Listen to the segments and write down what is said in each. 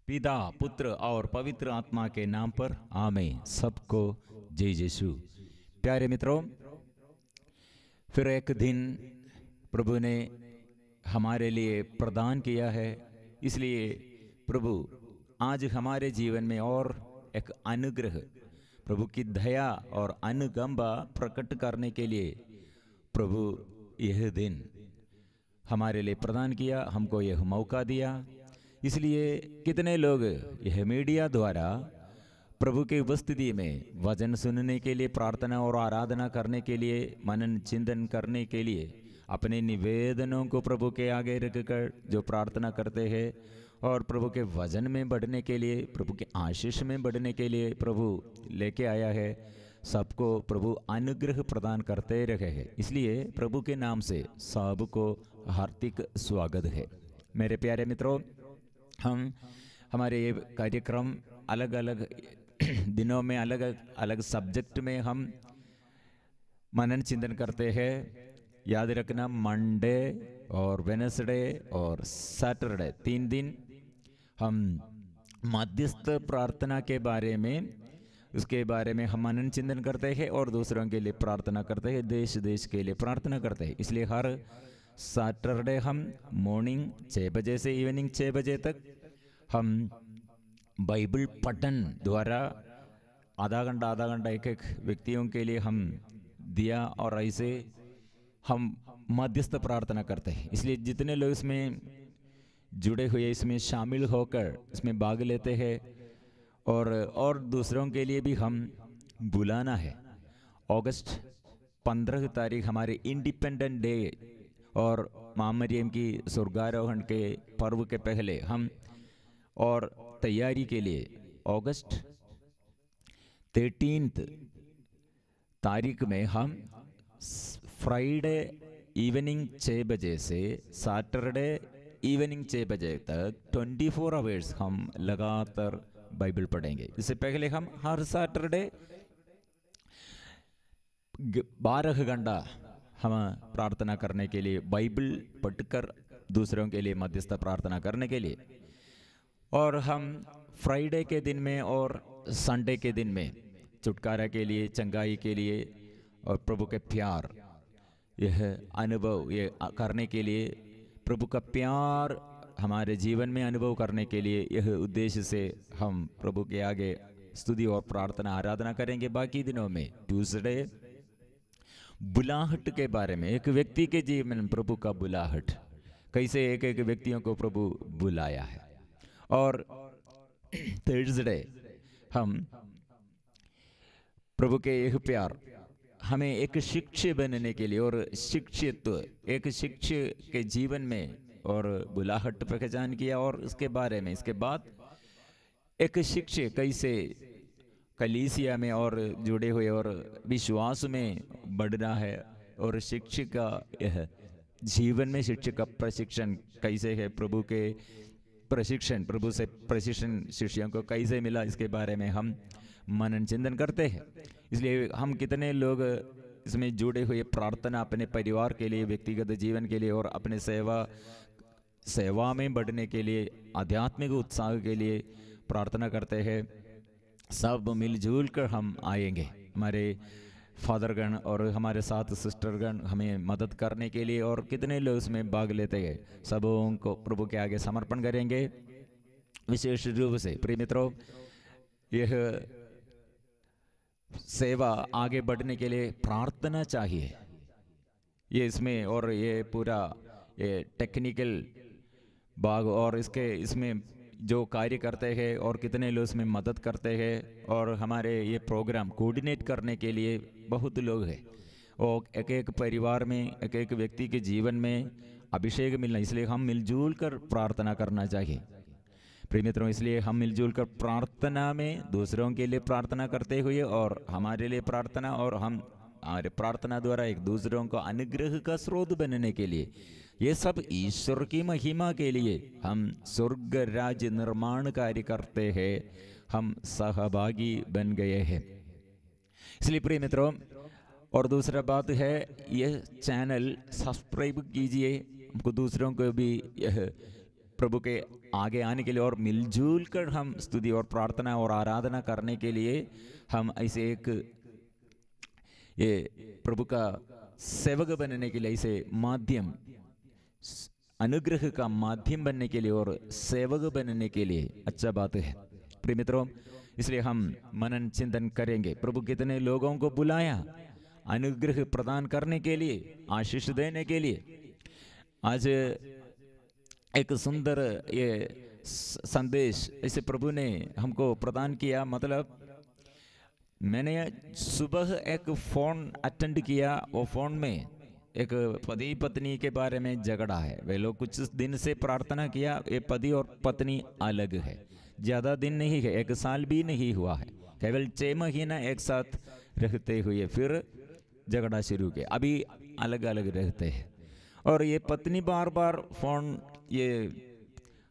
पिता पुत्र और पवित्र आत्मा के नाम पर आमीन। सबको जय यीशु। प्यारे मित्रों, फिर एक दिन प्रभु ने हमारे लिए प्रदान किया है, इसलिए प्रभु आज हमारे जीवन में और एक अनुग्रह, प्रभु की दया और अनुकंपा प्रकट करने के लिए प्रभु यह दिन हमारे लिए प्रदान किया, हमको यह मौका दिया। इसलिए कितने लोग यह मीडिया द्वारा प्रभु की उपस्थिति में वचन सुनने के लिए, प्रार्थना और आराधना करने के लिए, मनन चिंतन करने के लिए अपने निवेदनों को प्रभु के आगे रखकर जो प्रार्थना करते हैं और प्रभु के वचन में बढ़ने के लिए, प्रभु के आशीष में बढ़ने के लिए प्रभु लेके आया है। सबको प्रभु अनुग्रह प्रदान करते रहे हैं। इसलिए प्रभु के नाम से सबको हार्दिक स्वागत है। मेरे प्यारे मित्रों, हम हमारे ये कार्यक्रम अलग अलग दिनों में अलग अलग सब्जेक्ट में हम मनन चिंतन करते हैं। याद रखना, मंडे और वेडनेसडे और सैटरडे 3 दिन हम मध्यस्थ प्रार्थना के बारे में, उसके बारे में हम मनन चिंतन करते हैं और दूसरों के लिए प्रार्थना करते हैं, देश देश के लिए प्रार्थना करते हैं। इसलिए हर सैटरडे हम मॉर्निंग 6 बजे से इवनिंग 6 बजे तक हम बाइबल पठन द्वारा आधा घंटा एक एक व्यक्तियों के लिए हम दिया और ऐसे हम मध्यस्थ प्रार्थना करते हैं। इसलिए जितने लोग इसमें जुड़े हुए, इसमें शामिल होकर इसमें भाग लेते हैं और दूसरों के लिए भी हम बुलाना है। अगस्त 15 तारीख हमारे इंडिपेंडेंट डे और माँ मरियम की स्वर्गारोहण के पर्व के पहले हम और तैयारी के लिए अगस्त 13 तारीख में हम फ्राइडे इवनिंग 6 बजे से सैटरडे इवनिंग 6 बजे तक 24 आवर्स हम लगातार बाइबल पढ़ेंगे। इससे पहले हम हर सैटरडे 12 घंटा हम प्रार्थना करने के लिए, बाइबल पढ़कर दूसरों के लिए मध्यस्थ प्रार्थना करने के लिए, और हम फ्राइडे के दिन में और संडे के दिन में छुटकारा के लिए, चंगाई के लिए और प्रभु के प्यार, यह अनुभव ये करने के लिए, प्रभु का प्यार हमारे जीवन में अनुभव करने के लिए, यह उद्देश्य से हम प्रभु के आगे स्तुति और प्रार्थना आराधना करेंगे। बाकी दिनों में ट्यूसडे बुलाहट के बारे में, एक व्यक्ति के जीवन में प्रभु का बुलाहट, कैसे एक एक व्यक्तियों को प्रभु बुलाया है। और थर्सडे हम प्रभु के यह प्यार हमें एक शिक्षक बनने के लिए और शिक्षित्व, एक शिक्षक के जीवन में और बुलाहट पहचान किया और उसके बारे में, इसके बाद एक शिक्षक कैसे कलीसिया में और जुड़े हुए और विश्वास में बढ़ना है, और शिक्षक का यह जीवन में शिक्षक का प्रशिक्षण कैसे है, प्रभु के प्रशिक्षण, प्रभु से प्रशिक्षण शिष्यों को कैसे मिला, इसके बारे में हम मनन चिंतन करते हैं। इसलिए हम कितने लोग इसमें जुड़े हुए प्रार्थना अपने परिवार के लिए, व्यक्तिगत जीवन के लिए और अपने सेवा में बढ़ने के लिए, आध्यात्मिक उत्साह के लिए प्रार्थना करते हैं। सब मिलजुल कर हम आएंगे। हमारे फादरगण और हमारे साथ सिस्टरगण हमें मदद करने के लिए, और कितने लोग उसमें भाग लेते हैं, सबों को प्रभु के आगे समर्पण करेंगे। विशेष रूप से प्रिय मित्रों, यह सेवा आगे बढ़ने के लिए प्रार्थना चाहिए। ये इसमें और ये पूरा ये टेक्निकल भाग और इसमें जो कार्य करते हैं और कितने लोग इसमें मदद करते हैं, और हमारे ये प्रोग्राम कोऑर्डिनेट करने के लिए बहुत लोग हैं, और एक एक परिवार में, एक एक व्यक्ति के जीवन में अभिषेक मिलना, इसलिए हम मिलजुल कर प्रार्थना करना चाहिए। प्रिय मित्रों, इसलिए हम मिलजुल कर प्रार्थना में दूसरों के लिए प्रार्थना करते हुए और हमारे लिए प्रार्थना, और हम हमारे प्रार्थना द्वारा एक दूसरों को अनुग्रह का स्रोत बनने के लिए, ये सब ईश्वर की महिमा के लिए हम स्वर्ग राज्य निर्माण कार्य करते हैं, हम सहभागी बन गए हैं। इसलिए प्रिय मित्रों, और दूसरा बात है, यह चैनल सब्सक्राइब कीजिए, हमको दूसरों को भी यह प्रभु के आगे आने के लिए और मिलजुल कर हम स्तुति और प्रार्थना और आराधना करने के लिए हम ऐसे एक ये प्रभु का सेवक बनने के लिए ऐसे माध्यम, अनुग्रह का माध्यम बनने के लिए और सेवक बनने के लिए अच्छा बात है प्रिय मित्रों। इसलिए हम मनन चिंतन करेंगे प्रभु कितने लोगों को बुलाया अनुग्रह प्रदान करने के लिए, आशीष देने के लिए। आज एक सुंदर ये संदेश ऐसे प्रभु ने हमको प्रदान किया। मतलब मैंने सुबह एक फोन अटेंड किया, वो फोन में एक पति पत्नी के बारे में झगड़ा है। वे लोग कुछ दिन से प्रार्थना किया, ये पति और पत्नी अलग है, ज़्यादा दिन नहीं है, 1 साल भी नहीं हुआ है, केवल 6 महीना एक साथ रहते हुए फिर झगड़ा शुरू किया, अभी अलग अलग रहते हैं। और ये पत्नी बार बार फोन ये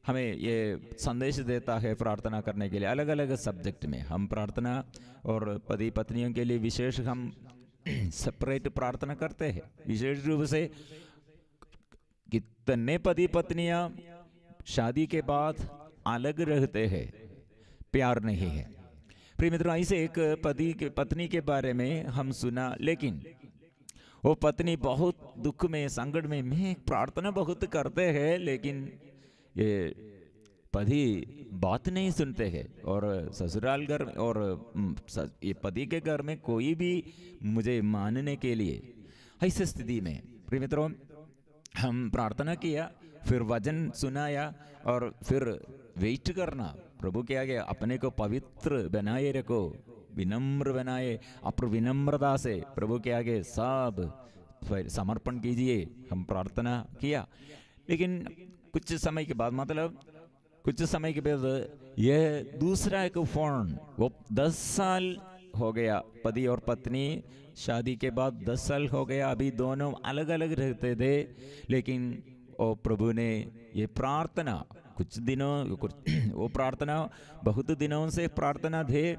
हमें ये संदेश देता है प्रार्थना करने के लिए, अलग अलग सब्जेक्ट में। हम प्रार्थना और पति पत्नियों के लिए विशेष हम सेपरेट प्रार्थना करते हैं। विशेष रूप से कितने पति पत्नियां शादी के बाद अलग रहते हैं, प्यार नहीं है। प्रिय मित्रों, ऐसे एक पत्नी के बारे में हम सुना, लेकिन वो पत्नी बहुत दुख में संकट में प्रार्थना बहुत करते हैं, लेकिन ये पति बात नहीं सुनते हैं। और ससुराल घर और ये पति के घर में कोई भी मुझे मानने के लिए, ऐसी स्थिति में प्रिय मित्रों हम प्रार्थना किया, फिर वचन सुनाया और फिर वेट करना प्रभु के आगे, अपने को पवित्र बनाए रखो, विनम्र बनाए, अपने विनम्रता से प्रभु के आगे सब समर्पण कीजिए। हम प्रार्थना किया, लेकिन कुछ समय के बाद, मतलब कुछ समय के बाद यह दूसरा एक फोन, वो 10 साल हो गया, पति और पत्नी शादी के बाद 10 साल हो गया, अभी दोनों अलग अलग रहते थे। लेकिन ओ प्रभु ने ये प्रार्थना कुछ दिनों, वो प्रार्थना बहुत दिनों से प्रार्थना थे,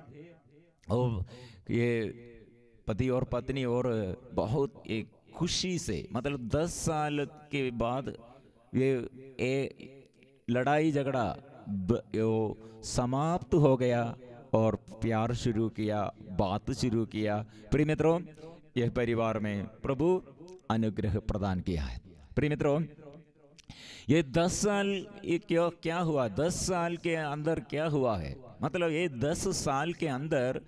और ये पति और पत्नी और बहुत एक खुशी से, मतलब 10 साल के बाद ये लड़ाई झगड़ा समाप्त हो गया और प्यार शुरू किया, बात शुरू किया। प्रिय मित्रों, यह परिवार में प्रभु अनुग्रह प्रदान किया है। प्रिय मित्रों, ये 10 साल ये क्या हुआ, 10 साल के अंदर क्या हुआ है, मतलब ये 10 साल के अंदर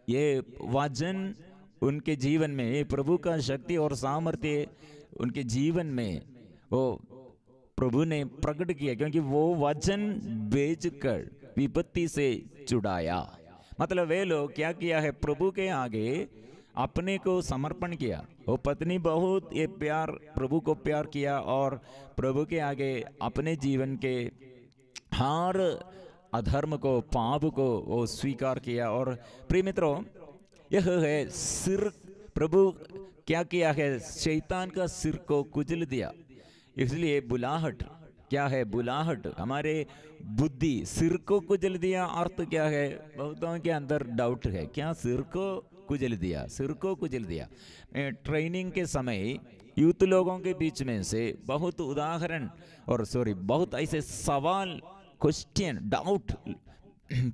ये वचन उनके जीवन में, ये प्रभु का शक्ति और सामर्थ्य उनके जीवन में वो प्रभु ने प्रकट किया, क्योंकि वो वचन बेचकर विपत्ति से छुड़ाया। मतलब वे लोग क्या किया है, प्रभु के आगे अपने को समर्पण किया। वो पत्नी बहुत ये प्यार, प्रभु को प्यार किया और प्रभु के आगे अपने जीवन के हर अधर्म को, पाप को वो स्वीकार किया। और प्रिय मित्रों, यह है सिर, प्रभु क्या किया है, शैतान का सिर को कुचल दिया। इसलिए बुलाहट क्या है, बुलाहट हमारे बुद्धि, सिर को कुचल दिया। अर्थ क्या है, बहुतों के अंदर डाउट है, क्या सिर को कुचल दिया, सिर को कुचल दिया। ट्रेनिंग के समय यूथ लोगों के बीच में से बहुत उदाहरण और बहुत ऐसे सवाल, क्वेश्चन, डाउट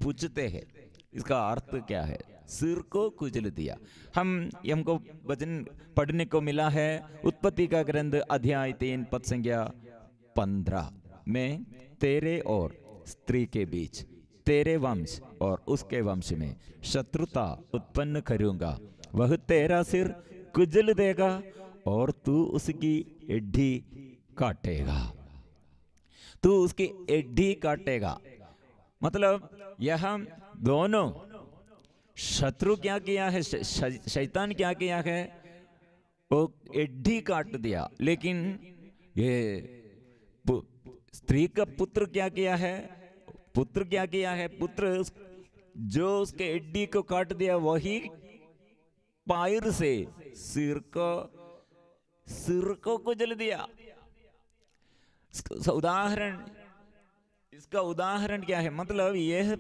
पूछते हैं, इसका अर्थ क्या है, सिर को कुचल दिया। हमको वचन पढ़ने को मिला है उत्पत्ति का ग्रंथ अध्याय 3 पद संख्या 15 में, तेरे और स्त्री के बीच, तेरे वंश और उसके वंश में शत्रुता उत्पन्न करूंगा, वह तेरा सिर कुचल देगा और तू उसकी एड्डी काटेगा, तू उसकी एड्डी काटेगा। मतलब यह दोनों शत्रु क्या किया है, शैतान क्या किया है, वो एड्डी काट दिया। लेकिन ये स्त्री का पुत्र क्या किया है, पुत्र क्या किया है, पुत्र जो उसके एड्डी को काट दिया, वही पैर से सिर को कुचल दिया। इसका उदाहरण क्या है, मतलब यह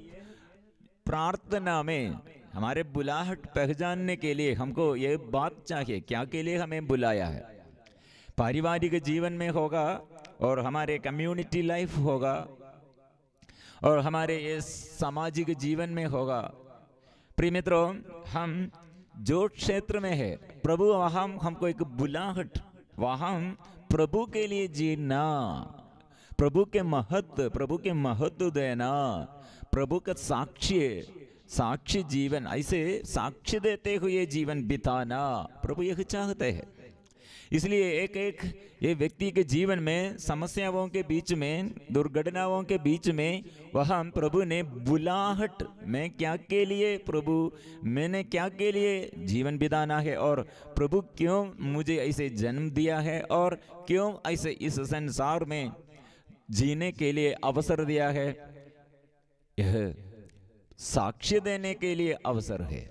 प्रार्थना में हमारे बुलाहट पहचानने के लिए हमको ये बात चाहिए, क्या के लिए हमें बुलाया है। पारिवारिक जीवन में होगा, और हमारे कम्युनिटी लाइफ होगा और हमारे ये सामाजिक जीवन में होगा। प्रिय मित्रों, हम जो क्षेत्र में है प्रभु वहाँ हमको एक बुलाहट, वहाँ प्रभु के लिए जीना, प्रभु के महत्व देना, प्रभु का साक्षी जीवन, ऐसे साक्ष्य देते हुए जीवन बिताना प्रभु यह चाहते हैं। इसलिए एक ये व्यक्ति के जीवन में समस्याओं के बीच में, दुर्घटनाओं के बीच में वह प्रभु ने बुलाहट में क्या के लिए, प्रभु मैंने क्या के लिए जीवन बिताना है और प्रभु क्यों मुझे ऐसे जन्म दिया है और क्यों ऐसे इस संसार में जीने के लिए अवसर दिया है, यह साक्ष्य देने के लिए अवसर है,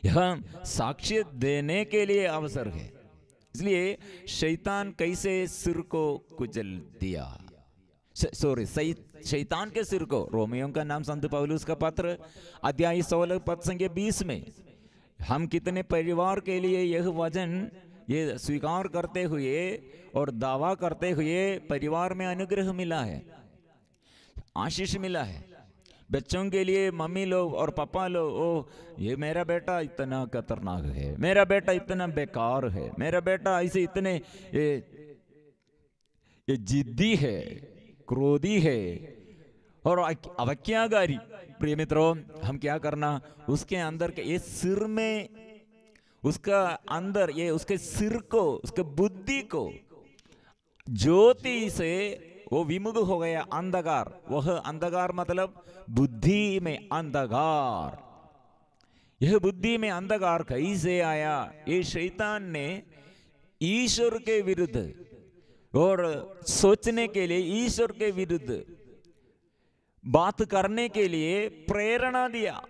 यह साक्ष्य देने के लिए अवसर है। इसलिए शैतान कैसे सिर को कुचल दिया, शैतान के सिर को, रोमियों का नाम संत पौलुस का पत्र अध्याय 16 पद संख्या 20 में हम कितने परिवार के लिए यह वचन ये स्वीकार करते हुए और दावा करते हुए परिवार में अनुग्रह मिला है, आशीष मिला है। बच्चों के लिए मम्मी लोग और पापा लोग, ओ ये मेरा बेटा इतना खतरनाक है, मेरा बेटा इतना बेकार है, मेरा बेटा ऐसे इतने ये जिद्दी है, क्रोधी है और अवज्ञाकारी। प्रिय मित्रों, हम क्या करना, उसके अंदर के ये सिर में, उसका अंदर ये उसके सिर को, उसके बुद्धि को ज्योति से वो विमुख हो गया, अंधकार। वह अंधकार मतलब बुद्धि में अंधकार। यह बुद्धि में अंधकार कैसे आया? ये शैतान ने ईश्वर के विरुद्ध और सोचने के लिए, ईश्वर के विरुद्ध बात करने के लिए प्रेरणा दिया,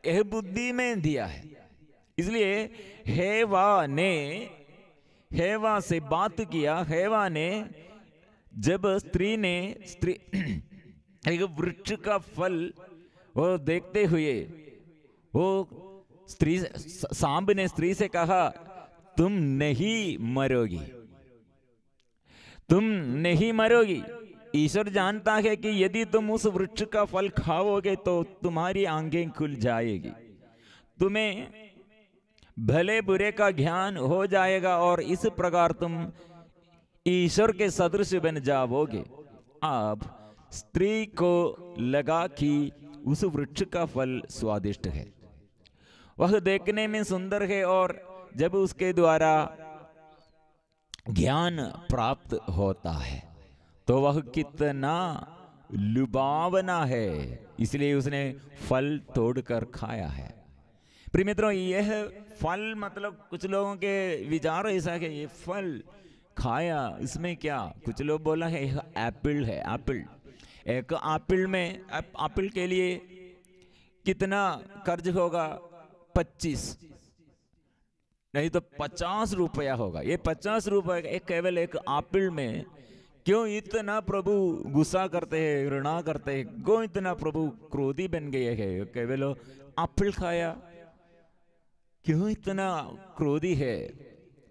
यह बुद्धि में दिया है। इसलिए हेवा से बात किया। हेवा ने जब स्त्री एक वृक्ष का फल वो देखते हुए, वो स्त्री, सांब ने स्त्री से कहा तुम नहीं मरोगी, तुम नहीं मरोगी। ईश्वर जानता है कि यदि तुम उस वृक्ष का फल खाओगे तो तुम्हारी आंखें खुल जाएगी, तुम्हें भले बुरे का ज्ञान हो जाएगा और इस प्रकार तुम ईश्वर के सदृश बन जाओगे। अब स्त्री को लगा कि उस वृक्ष का फल स्वादिष्ट है, वह देखने में सुंदर है और जब उसके द्वारा ज्ञान प्राप्त होता है तो वह कितना लुभावना है, इसलिए उसने फल तोड़कर खाया है। प्रिय मित्रों, यह फल मतलब कुछ लोगों के विचार ऐसा है कि ये फल खाया, इसमें क्या? कुछ लोग बोला है यह एप्पल है, एप्पल। एक एप्पल में, एप्पल के लिए कितना कर्ज होगा? 25 नहीं तो 50 रुपया होगा। ये 50 रुपये एक केवल एक एप्पल में क्यों इतना प्रभु गुस्सा करते हैं, घृणा करते हैं, क्यों इतना प्रभु क्रोधी बन गए हैं? केवल एप्पल खाया, क्यों इतना क्रोधी है?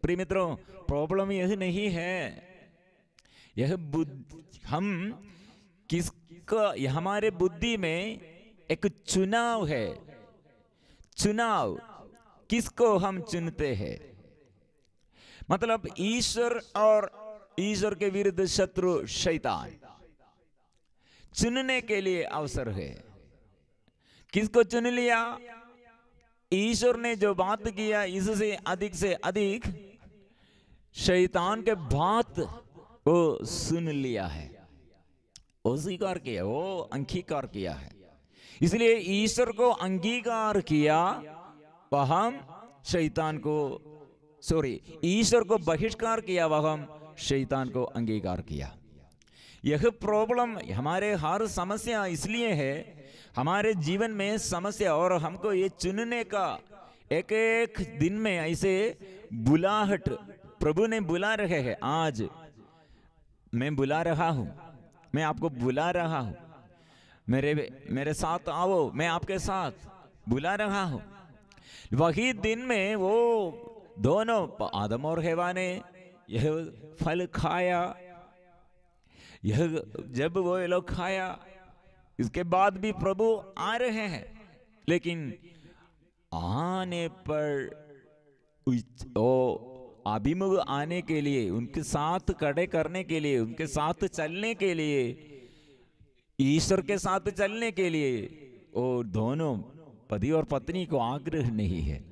प्रिय मित्रों, प्रॉब्लम यह नहीं है, यह हम किसका, हमारे बुद्धि में एक चुनाव है। चुनाव किसको हम चुनते हैं? मतलब ईश्वर और ईश्वर के विरुद्ध शत्रु शैतान, चुनने के लिए अवसर है। किसको चुन लिया? ईश्वर ने जो बात किया इससे अधिक शैतान के बात वो सुन लिया है, वो स्वीकार किया, वो अंगीकार किया है। इसलिए ईश्वर को अंगीकार किया, वह शैतान को, ईश्वर को बहिष्कार किया, वह शैतान को अंगीकार किया। यह प्रॉब्लम, हमारे हर समस्या इसलिए है, हमारे जीवन में समस्या, और हमको ये चुनने का एक एक दिन में ऐसे बुलाहट प्रभु ने बुला रहे हैं। आज मैं बुला रहा हूं, मैं आपको बुला रहा हूं, मेरे साथ आओ, मैं आपके साथ बुला रहा हूं। वही दिन में वो दोनों आदम और हवा ने यह फल खाया यह जब वो लोग खाया, इसके बाद भी प्रभु आ रहे हैं, लेकिन आने पर ओ अभिमुख आने के लिए, उनके साथ खड़े करने के लिए, उनके साथ चलने के लिए, ईश्वर के साथ चलने के लिए, और दोनों पति और पत्नी को आग्रह नहीं है।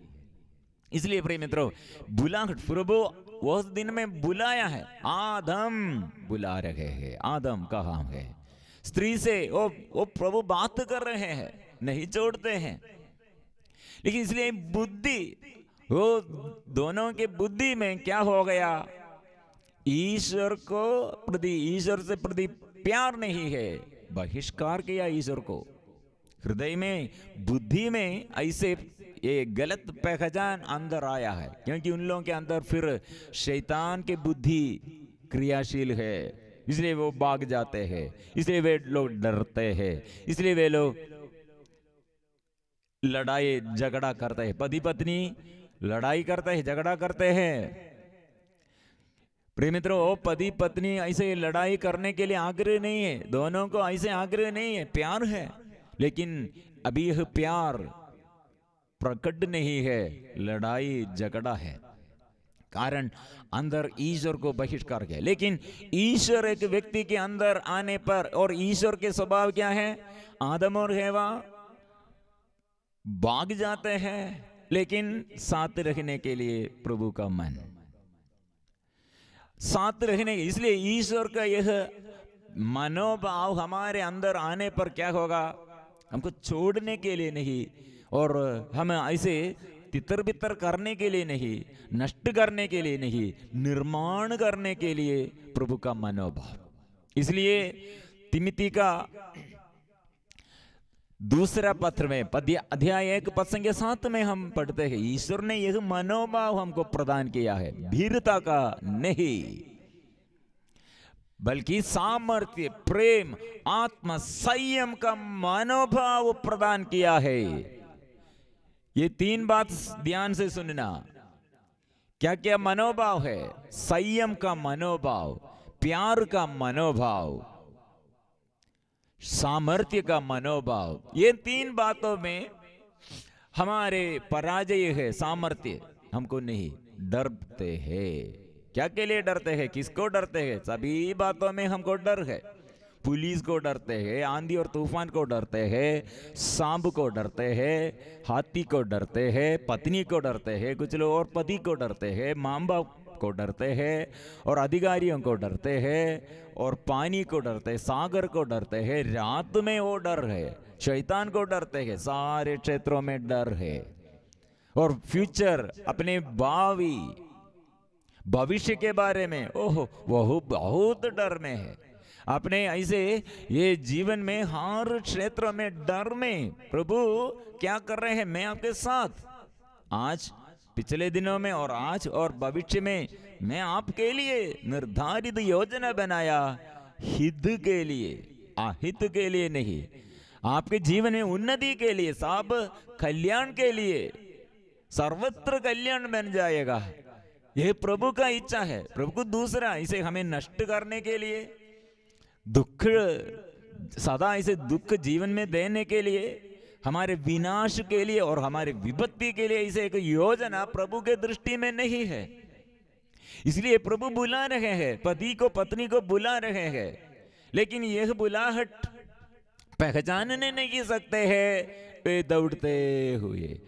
इसलिए प्रिय मित्रों, बुलाहट प्रभु उस दिन में बुलाया है। आदम बुला रहे हैं, आदम कहाँ है? स्त्री से वो प्रभु बात कर रहे हैं, नहीं छोड़ते हैं। लेकिन इसलिए बुद्धि, वो दोनों के बुद्धि में क्या हो गया? ईश्वर से प्रति प्यार नहीं है, बहिष्कार किया ईश्वर को। हृदय में, बुद्धि में ऐसे ये गलत पहचान अंदर आया है, क्योंकि उन लोगों के अंदर फिर शैतान के बुद्धि क्रियाशील है, इसलिए वो भाग जाते हैं, इसलिए वे लोग डरते हैं, इसलिए वे लोग लड़ाई झगड़ा करते हैं। पति पत्नी लड़ाई करते हैं, झगड़ा करते हैं। प्रिय मित्रों, पति पत्नी ऐसे लड़ाई करने के लिए आग्रह नहीं है, दोनों को ऐसे आग्रह नहीं है, प्यार है, लेकिन अभी यह प्यार प्रकट नहीं है, लड़ाई झगड़ा है। कारण अंदर ईश्वर को बहिष्कार किया। लेकिन ईश्वर एक व्यक्ति के अंदर आने पर, और ईश्वर के स्वभाव क्या है? आदम और हवा भाग जाते हैं, लेकिन साथ रहने के लिए प्रभु का मन, साथ रहने, इसलिए ईश्वर का यह मनोभाव हमारे अंदर आने पर क्या होगा? हमको छोड़ने के लिए नहीं, और हम ऐसे तितर बितर करने के लिए नहीं, नष्ट करने के लिए नहीं, निर्माण करने के लिए प्रभु का मनोभाव। इसलिए तिमिति का दूसरा पत्र में अध्याय 1 पद संख्या 7 में हम पढ़ते हैं, ईश्वर ने यह मनोभाव हमको प्रदान किया है, भीरता का नहीं, बल्कि सामर्थ्य, प्रेम, आत्म संयम का मनोभाव प्रदान किया है। ये 3 बात ध्यान से सुनना। क्या क्या मनोभाव है? संयम का मनोभाव, प्यार का मनोभाव, सामर्थ्य का मनोभाव। ये 3 बातों में हमारे पराजय है। सामर्थ्य, हमको नहीं, डरते हैं। क्या के लिए डरते हैं? किसको डरते हैं? सभी बातों में हमको डर है। पुलिस को डरते हैं, आंधी और तूफान को डरते हैं, सांप को डरते हैं, हाथी को डरते हैं, पत्नी को डरते हैं, कुछ लोग और पति को डरते हैं, माँ बाप को डरते हैं, और अधिकारियों को डरते हैं, और पानी को डरते हैं, सागर को डरते हैं, रात में वो डर है, शैतान को डरते हैं, सारे क्षेत्रों में डर है। और फ्यूचर, अपने भावी भविष्य के बारे में ओह वह बहुत डर में है। अपने ऐसे ये जीवन में हर क्षेत्र में डर में प्रभु क्या कर रहे हैं? मैं आपके साथ, आज, पिछले दिनों में और आज और भविष्य में मैं आपके लिए निर्धारित योजना बनाया, हित के लिए, अहित के लिए नहीं, आपके जीवन में उन्नति के लिए, सब कल्याण के लिए, सर्वत्र कल्याण बन जाएगा। यह प्रभु का इच्छा है। प्रभु को दूसरा इसे हमें नष्ट करने के लिए, दुख, सदा इसे दुख जीवन में देने के लिए, हमारे विनाश के लिए और हमारे विपत्ति के लिए इसे एक योजना प्रभु के दृष्टि में नहीं है। इसलिए प्रभु बुला रहे हैं, पति को पत्नी को बुला रहे हैं, लेकिन यह बुलाहट पहचानने नहीं सकते हैं। वे दौड़ते हुए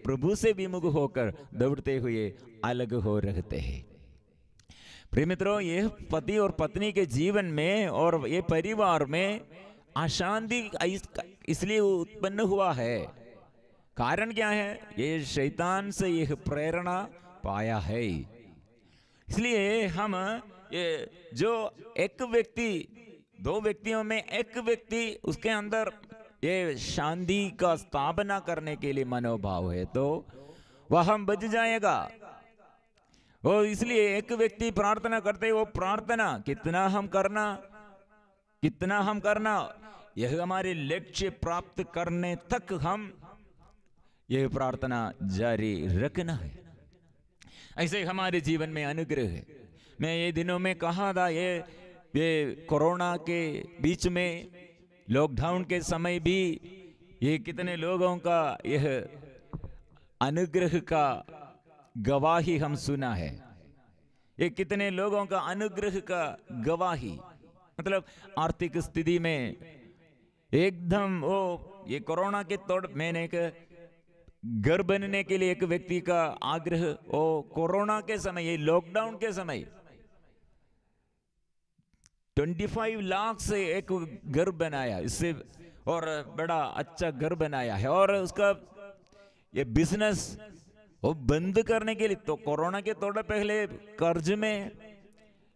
प्रभु से विमुख होकर दौड़ते हुए अलग हो रहते हैं। प्रिय मित्रों, यह पति और पत्नी के जीवन में और ये परिवार में अशांति इसलिए उत्पन्न हुआ है। कारण क्या है? ये शैतान से यह प्रेरणा पाया है। इसलिए हम ये जो एक व्यक्ति, 2 व्यक्तियों में एक व्यक्ति उसके अंदर ये शांति का स्थापना करने के लिए मनोभाव है, तो वह हम बच जाएगा। वो इसलिए एक व्यक्ति प्रार्थना करते, वो प्रार्थना कितना हम करना, यह हमारे लक्ष्य प्राप्त करने तक हम यह प्रार्थना जारी रखना है। ऐसे हमारे जीवन में अनुग्रह है। मैं ये दिनों में कहा था, ये कोरोना के बीच में, लॉकडाउन के समय भी ये कितने लोगों का यह अनुग्रह का गवाही हम सुना है। ये कितने लोगों का अनुग्रह का गवाही, मतलब आर्थिक स्थिति में एकदम वो ये कोरोना के तौर, मैंने एक घर बनने के लिए एक व्यक्ति का आग्रह, वो कोरोना के समय, ये लॉकडाउन के समय 25 लाख से एक घर बनाया इससे, और बड़ा अच्छा घर बनाया है। और उसका ये बिजनेस वो बंद करने के लिए, तो कोरोना के थोड़ा पहले कर्ज में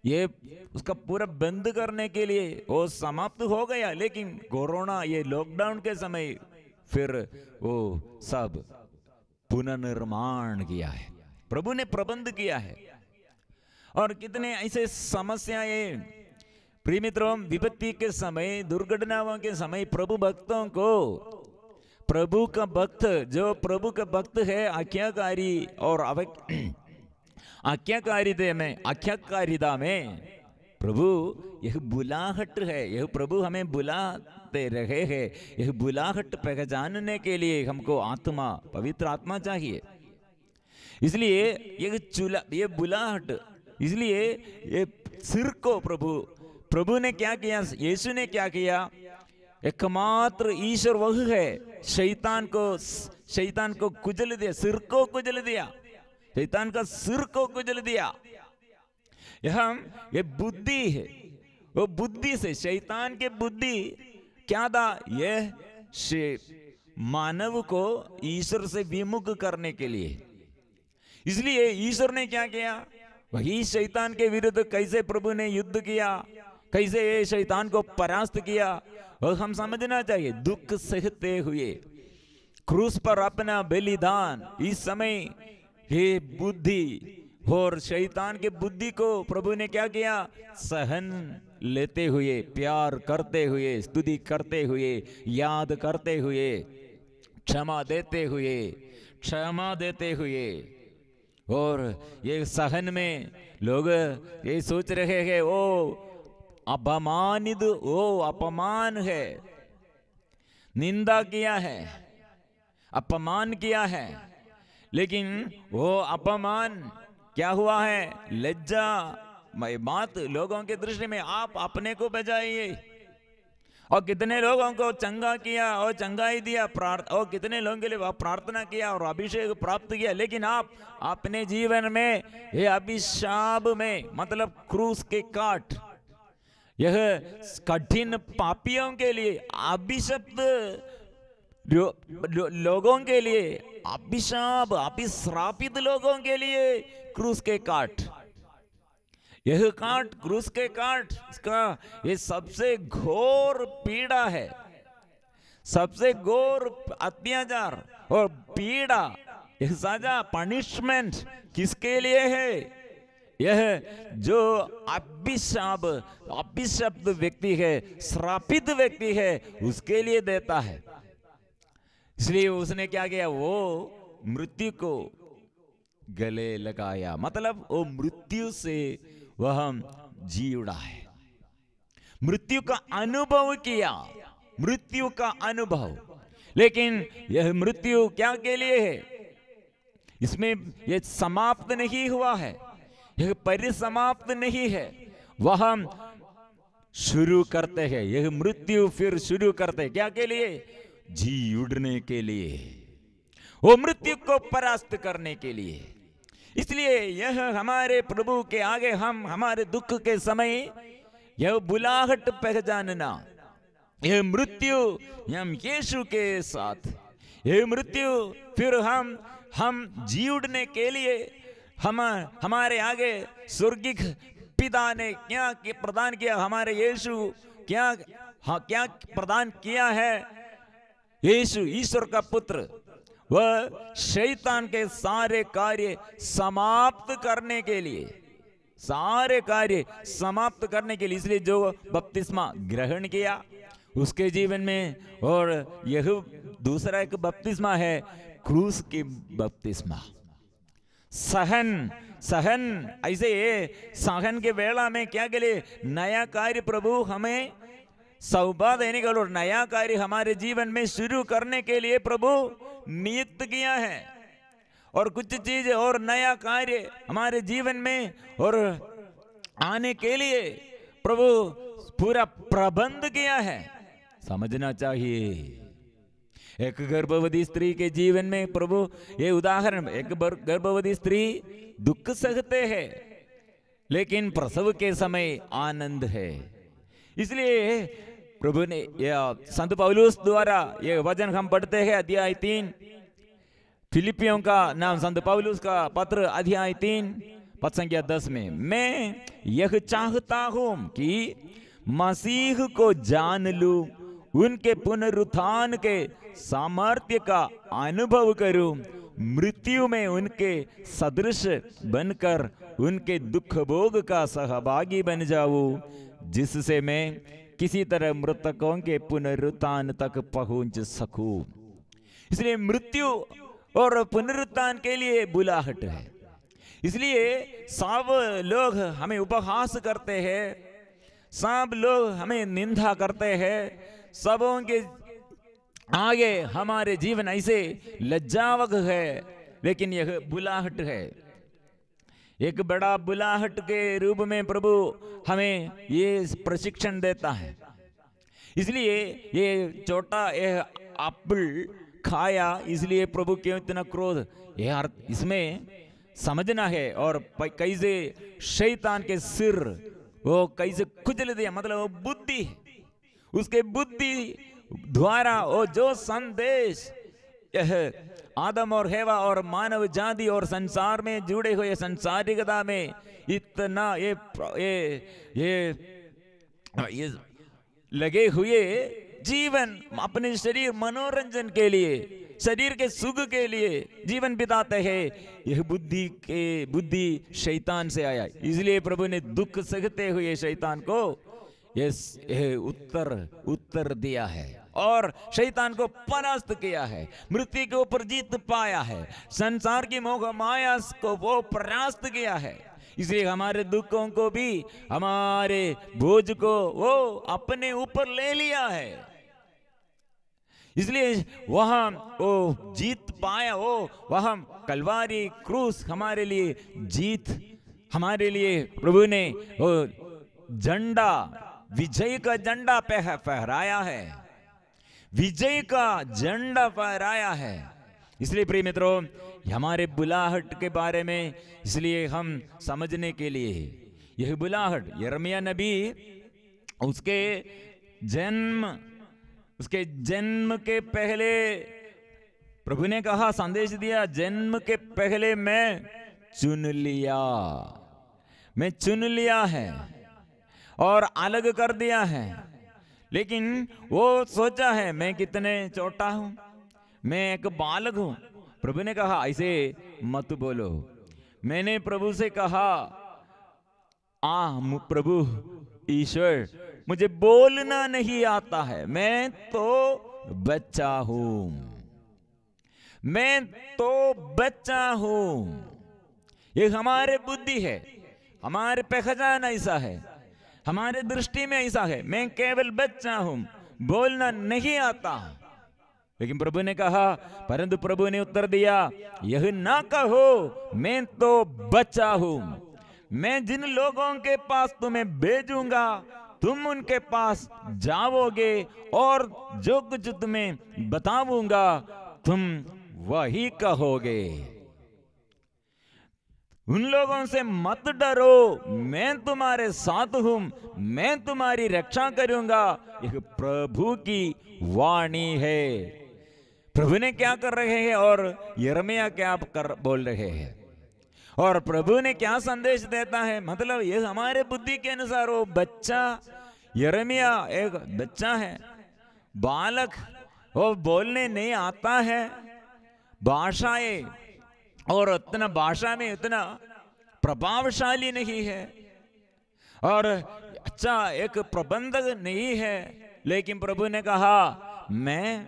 ये उसका पूरा बंद करने के लिए वो समाप्त हो गया, लेकिन कोरोना ये लॉकडाउन के समय फिर वो सब पुनर्निर्माण किया है, प्रभु ने प्रबंध किया है। और कितने ऐसे समस्याएं, प्रिय मित्रों, विपत्ति के समय, दुर्घटनाओं के समय प्रभु भक्तों को, प्रभु का भक्त जो प्रभु का भक्त है, आज्ञाकारी और आज्ञाकारिता में प्रभु यह बुलाहट है, यह प्रभु हमें बुलाते रहे हैं। यह बुलाहट पहचानने के लिए हमको आत्मा, पवित्र आत्मा चाहिए। इसलिए ये बुलाहट, इसलिए ये सिर को प्रभु ने क्या किया, यीशु ने क्या किया, एकमात्र ईश्वर वह है, शैतान को कुचल दिया, सिर को कुचल दिया, शैतान का सिर को कुचल दिया। ये बुद्धि है, वो बुद्धि से, शैतान के बुद्धि क्या था, यह मानव को ईश्वर से विमुख करने के लिए। इसलिए ईश्वर ने क्या किया, वही शैतान के विरुद्ध कैसे प्रभु ने युद्ध किया, कैसे ये शैतान को परास्त किया, और हम समझना चाहिए। दुख सहते हुए क्रूस पर अपना बलिदान, इस समय हे बुद्धि और शैतान के बुद्धि को प्रभु ने क्या किया, सहन लेते हुए, प्यार करते हुए, स्तुति करते हुए, याद करते हुए, क्षमा देते हुए। और ये सहन में लोग ये सोच रहे हैं वो अपमानित, वो अपमान है, निंदा किया है, अपमान किया है, लेकिन वो अपमान क्या हुआ है, लज्जा बात लोगों के दृष्टि में। आप अपने को बचाइए, और कितने लोगों को चंगा किया और चंगाई दिया, और कितने लोगों के लिए प्रार्थना किया और अभिषेक प्राप्त किया, लेकिन आप अपने जीवन में ये अभिशाप में, मतलब क्रूस के काट, यह कठिन पापियों के लिए, अभिशप्त लोगों के लिए, अभिशाप, अभिश्रापित लोगों के लिए क्रूस के काट, यह काट, क्रूस के काट, इसका ये सबसे घोर पीड़ा है, सबसे घोर अत्याचार और पीड़ा, यह सजा, पनिशमेंट किसके लिए है, यह जो अभिशप्त व्यक्ति है, श्रापित व्यक्ति है, उसके लिए देता है। इसलिए उसने क्या किया, वो मृत्यु को गले लगाया, मतलब वो मृत्यु से वह जी उड़ा है, मृत्यु का अनुभव किया, मृत्यु का अनुभव। लेकिन यह मृत्यु क्या के लिए है, इसमें यह समाप्त नहीं हुआ है, यह परिसमाप्त नहीं है, वह हम शुरू करते हैं, यह मृत्यु फिर शुरू करते हैं, क्या के लिए, जी उड़ने के लिए, वो मृत्यु को परास्त करने के लिए। इसलिए यह हमारे प्रभु के आगे हम हमारे दुख के समय यह बुलाहट पहचानना, यह मृत्यु हम यीशु के साथ, यह मृत्यु फिर हम जी उड़ने के लिए हमारे आगे स्वर्गिक पिता ने क्या प्रदान किया, हमारे यीशु क्या प्रदान किया है। यीशु ईश्वर का पुत्र, वह शैतान के सारे कार्य समाप्त करने के लिए, सारे कार्य समाप्त करने के लिए, इसलिए जो बपतिस्मा ग्रहण किया उसके जीवन में, और यह दूसरा एक बपतिस्मा है क्रूस की बपतिस्मा, सहन सहन, ऐसे सहन के वेला में क्या के लिए नया कार्य प्रभु हमें सौभाग्य देने का और नया कार्य हमारे जीवन में शुरू करने के लिए प्रभु नियुक्त किया है। और कुछ चीज और नया कार्य हमारे जीवन में और आने के लिए प्रभु पूरा प्रबंध किया है, समझना चाहिए। एक गर्भवती स्त्री के जीवन में प्रभु ये उदाहरण, एक गर्भवती स्त्री दुख सहते हैं लेकिन प्रसव के समय आनंद है। इसलिए प्रभु ने संत पौलुस द्वारा ये वचन हम पढ़ते हैं, अध्याय 3 फिलिपियों का नाम संत पौलुस का पत्र अध्याय 3 पद संख्या 10 में, मैं यह चाहता हूं कि मसीह को जान लूं, उनके पुनरुत्थान के सामर्थ्य का अनुभव करूं, मृत्यु में उनके सदृश बनकर उनके दुख भोग का सहभागी बन जाऊं, जिससे मैं किसी तरह मृतकों के पुनरुत्थान तक पहुंच सकूं। इसलिए मृत्यु और पुनरुत्थान के लिए बुलाहट है। इसलिए सब लोग हमें उपहास करते हैं, सब लोग हमें निंदा करते हैं, सबों के आगे हमारे जीवन ऐसे लज्जावक है, लेकिन यह बुलाहट है। एक बड़ा बुलाहट के रूप में प्रभु हमें ये प्रशिक्षण देता है। इसलिए ये छोटा यह एप्पल खाया, इसलिए प्रभु क्यों इतना क्रोध, यार इसमें समझना है। और कैसे शैतान के सिर वो कैसे खुजल दिया, मतलब वो बुद्धि, उसके बुद्धि द्वारा वो जो संदेश यह आदम और हेवा और मानव जाति और संसार में जुड़े हुए संसारिकता में इतना ये लगे हुए जीवन अपने शरीर मनोरंजन के लिए, शरीर के सुख के लिए जीवन बिताते हैं, यह बुद्धि शैतान से आया। इसलिए प्रभु ने दुख सहते हुए शैतान को यह उत्तर दिया है और शैतान को परास्त किया है, मृत्यु के ऊपर जीत पाया है, संसार की मोह माया को वो परास्त किया है। इसलिए हमारे दुखों को भी, हमारे बोझ को वो अपने ऊपर ले लिया है। इसलिए वहां वो जीत पाया, वो वहां कलवारी क्रूस हमारे लिए जीत, हमारे लिए प्रभु ने वो झंडा, विजय का झंडा फहराया है, विजय का झंडा फहराया है। इसलिए प्रिय मित्रों, हमारे बुलाहट के बारे में इसलिए हम समझने के लिए, यह बुलाहट यिर्मयाह नबी उसके जन्म के पहले प्रभु ने कहा, संदेश दिया, जन्म के पहले मैं चुन लिया है और अलग कर दिया है। लेकिन वो सोचा है मैं कितने छोटा हूं, मैं एक बालक हूं। प्रभु ने कहा ऐसे मत बोलो। मैंने प्रभु से कहा, प्रभु ईश्वर मुझे बोलना नहीं आता है, मैं तो बच्चा हूं, मैं तो बच्चा हूं। ये हमारे बुद्धि है, हमारे पहचान ऐसा है, हमारे दृष्टि में ऐसा है, मैं केवल बच्चा हूं, बोलना नहीं आता। लेकिन प्रभु ने कहा, परंतु प्रभु ने उत्तर दिया, यह ना कहो मैं तो बच्चा हूं, मैं जिन लोगों के पास तुम्हें भेजूंगा तुम उनके पास जाओगे और जो कुछ तुम्हें बताऊंगा तुम वही कहोगे। उन लोगों से मत डरो, मैं तुम्हारे साथ हूं, मैं तुम्हारी रक्षा करूंगा। यह प्रभु की वाणी है। प्रभु ने क्या कर रहे हैं और यिर्मयाह क्या बोल रहे हैं, और प्रभु ने क्या संदेश देता है। मतलब ये हमारे बुद्धि के अनुसार वो बच्चा, यिर्मयाह एक बच्चा है, बालक, वो बोलने नहीं आता है, भाषाएं और उतना भाषा में इतना प्रभावशाली नहीं है, और अच्छा एक प्रबंधक नहीं है। लेकिन प्रभु ने कहा मैं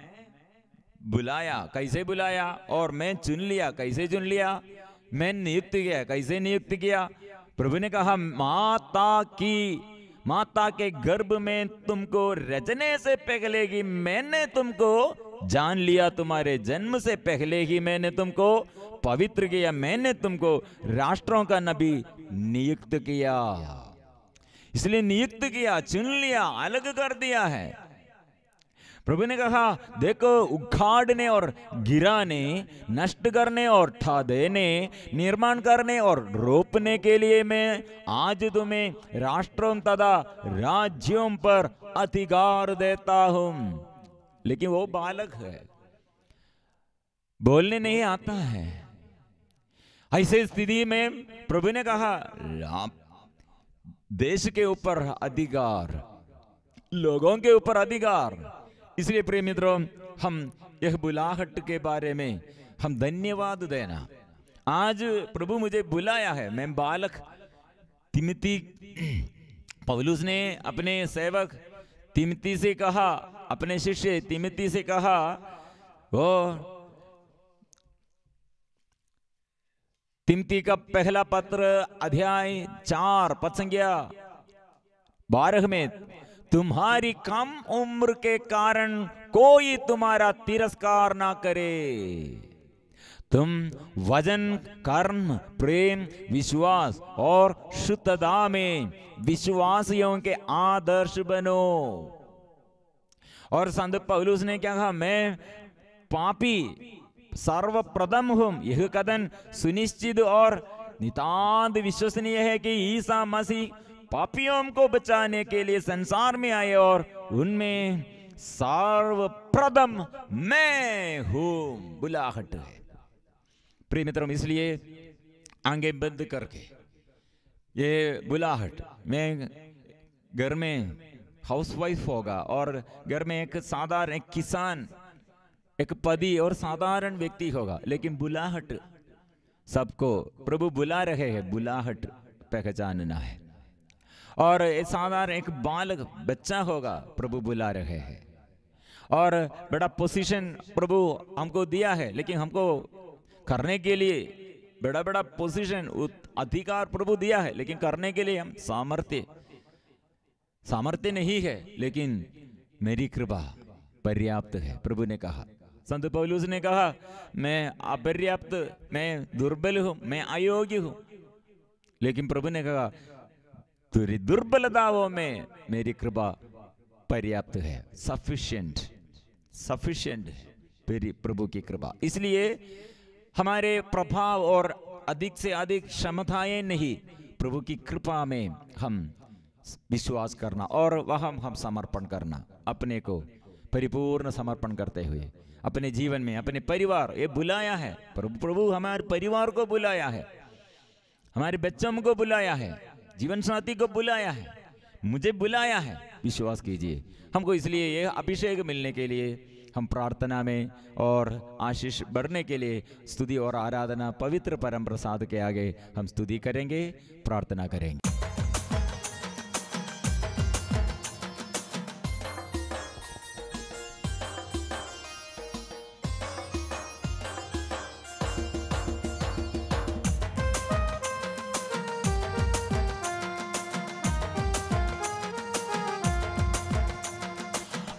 बुलाया, कैसे बुलाया, और मैं चुन लिया, कैसे चुन लिया। मैं नियुक्त किया। कैसे नियुक्त किया? प्रभु ने कहा माता के गर्भ में तुमको रचने से पहले ही मैंने तुमको जान लिया, तुम्हारे जन्म से पहले ही मैंने तुमको पवित्र किया, मैंने तुमको राष्ट्रों का नबी नियुक्त किया। इसलिए नियुक्त किया, चुन लिया, अलग कर दिया है। प्रभु ने कहा देखो, उखाड़ने और गिराने, नष्ट करने और ठा देने, निर्माण करने और रोपने के लिए मैं आज तुम्हें राष्ट्रों तथा राज्यों पर अधिकार देता हूं। लेकिन वो बालक है, बोलने नहीं आता है। ऐसे स्थिति में प्रभु ने कहा देश के ऊपर अधिकार, लोगों के ऊपर अधिकार। इसलिए प्रिय मित्रों, हम यह बुलाहट के बारे में हम धन्यवाद देना। आज प्रभु मुझे बुलाया है, मैं बालक तिमोथी, पौलुस ने अपने सेवक तिमोथी से कहा, अपने शिष्य तिमोथी से कहा, वो तिमोथी का पहला पत्र अध्याय 4 पद संख्या 12 में, तुम्हारी कम उम्र के कारण कोई तुम्हारा तिरस्कार ना करे, तुम वजन, कर्म, प्रेम, विश्वास और शुद्धता में विश्वासियों के आदर्श बनो। और संत पौलुस ने क्या कहा? मैं पापी सर्वप्रथम हूं। यह कथन सुनिश्चित और नितांत विश्वसनीय है कि ईसा मसीह पापियों को बचाने के लिए संसार में आए और उनमें सर्वप्रथम मैं हूं। बुलाहट है प्रिय मित्रों, इसलिए आंखें बंद करके ये बुलाहट, मैं घर में हाउसवाइफ होगा और घर में एक साधारण, एक किसान, एक पति और साधारण व्यक्ति होगा, लेकिन बुलाहट सबको प्रभु बुला रहे हैं, बुलाहट पहचानना है। और साधारण एक बालक बच्चा होगा, प्रभु बुला रहे हैं। और बड़ा पोजीशन प्रभु हमको दिया है, लेकिन हमको करने के लिए बड़ा बड़ा पोजीशन, अधिकार प्रभु दिया है, लेकिन करने के लिए हम सामर्थ्य नहीं है। लेकिन मेरी कृपा पर्याप्त है, प्रभु ने कहा। संत पौलुस ने कहा मैं अपर्याप्त, मैं दुर्बल हूं, मैं अयोग्य हूं, लेकिन प्रभु ने कहा तेरी दुर्बलताओं में मेरी कृपा पर्याप्त है, सफिशिएंट है प्रभु की कृपा। इसलिए हमारे प्रभाव और अधिक से अधिक क्षमताएं नहीं, प्रभु की कृपा में हम विश्वास करना और वह हम समर्पण करना, अपने को परिपूर्ण समर्पण करते हुए अपने जीवन में, अपने परिवार, ये बुलाया है प्रभु हमारे परिवार को बुलाया है, हमारे बच्चों को बुलाया है, जीवन साथी को बुलाया है, मुझे बुलाया है। विश्वास कीजिए हमको। इसलिए ये अभिषेक मिलने के लिए हम प्रार्थना में और आशीष बढ़ने के लिए स्तुति और आराधना पवित्र परम प्रसाद के आगे हम स्तुति करेंगे, प्रार्थना करेंगे।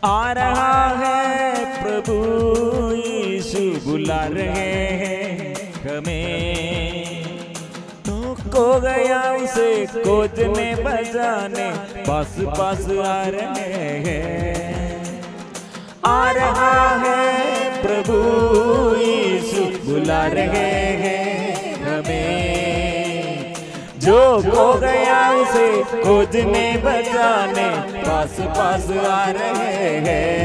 आ रहा है प्रभु यीशु, बुला रहे हैं हमें, तो खो गया उसे खोजने बजाने, पास पास आ रहे हैं। आ रहा है प्रभु यीशु, बुला रहे हैं हमें, जो खो गया उसे खोजने बजाने, पास पास आ रहे हैं।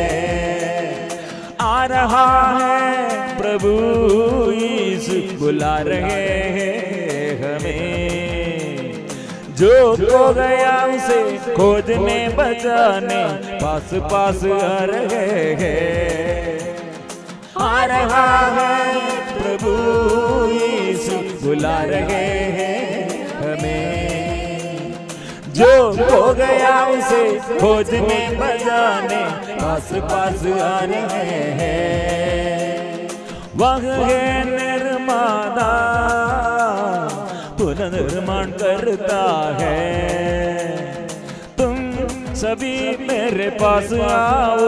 आ रहा है प्रभु यीशु, बुला रहे हैं हमें, जो खो गया उसे खोजने बजाने, पास पास आ रहे हैं। आ रहा है प्रभु यीशु, बुला रहे हैं हमें, जो खो गया उसे खोजने बजाने, पास पास आ रहे हैं। वह है निर्माता पुनर्निर्माण करता है। तुम सभी मेरे पास आओ,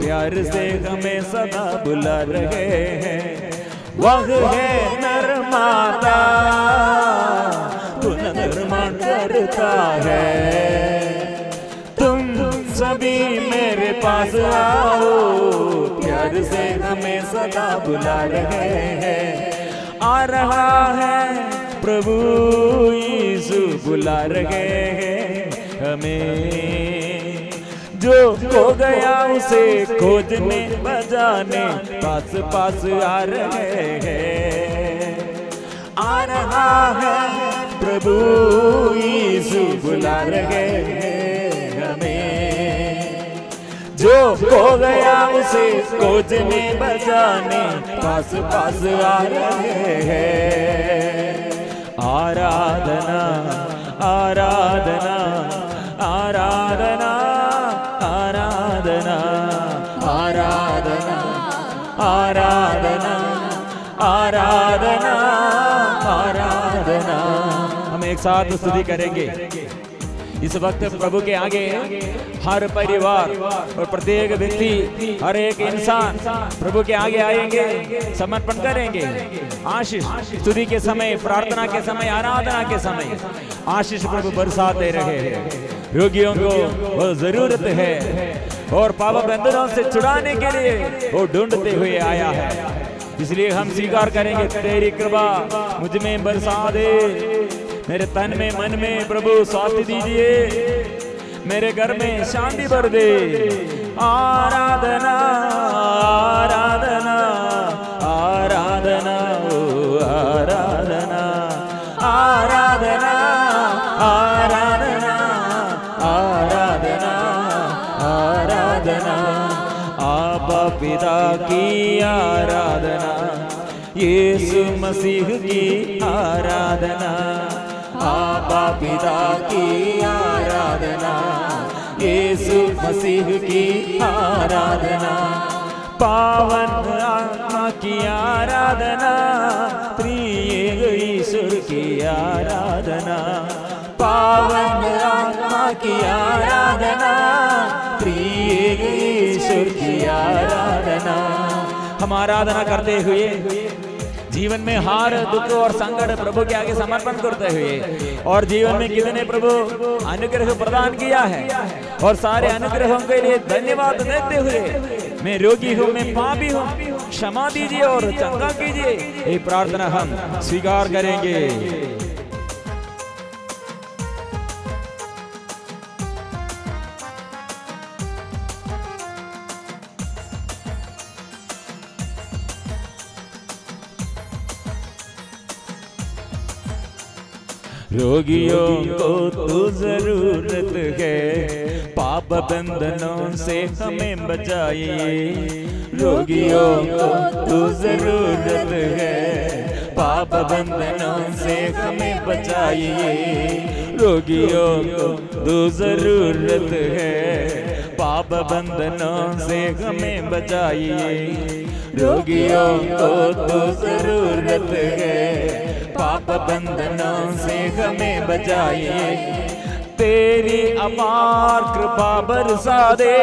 प्यार से हमें सदा बुला रहे हैं। वह है निर्माता, पुनर्निर्माण करता है। तुम सभी मेरे पास आओ, प्यार से हमें सदा बुला रहे हैं। आ रहा है प्रभु यीशु, बुला रहे हैं हमें। जो खो गया उसे खोजने बजाने, पास पास आ रहे हैं। आ रहा है प्रभु यीशु, बुला रहे हैं हमें। जो खो गया उसे खोजने बजाने, पास पास आ रहे हैं। आराधना आराधना आराधना आराधना आराधना आराधना आराधना आराधना। हम एक साथ स्तुति करेंगे। इस वक्त प्रभु के आगे हर परिवार और प्रत्येक व्यक्ति, हर एक इंसान प्रभु के आगे आएंगे, समर्पण करेंगे। आशीष स्तुति के समय, प्रार्थना के समय, आराधना के समय आशीष प्रभु बरसाते रहे हैं। रोगियों को वो जरूरत है और पाप बंधनों से छुड़ाने के लिए वो ढूंढते हुए आया है। इसलिए हम स्वीकार करेंगे, तेरी कृपा मुझ में बरसा दे। मेरे तन में मन में प्रभु स्वास्थ्य दीजिए, मेरे घर में शांति भर दे। आराधना आराधना आराधना ओ आराधना आराधना आराधना आराधना आराधना। आबा पिता की आराधना, यीशु मसीह की आराधना। आबा पिता की आराधना, यीशु मसीह की आराधना। पावन आत्मा की आराधना, त्रिएक ईश्वर की आराधना। पावन आत्मा की आराधना, त्रिएक ईश्वर की आराधना। हम आराधना करते हुए जीवन में हार दुख और संकट प्रभु के आगे समर्पण करते हुए, और जीवन में कितने प्रभु अनुग्रह प्रदान किया है, और सारे अनुग्रहों के लिए धन्यवाद देते हुए, मैं रोगी हूँ, मैं पापी हूँ, क्षमा दीजिए और चंगा कीजिए। ये प्रार्थना हम स्वीकार करेंगे। रोगियों को तो जरूरत है, पाप बंधनों से हमें बचाइए। रोगियों को तो जरूरत है, पाप बंधनों से हमें बचाइए। रोगियों को तो जरूरत है, पाप बंधनों से हमें बचाइए। रोगियों को तो जरूरत है, पाप बंधनों से हमें बचाइए। तेरी अपार कृपा बरसा दे,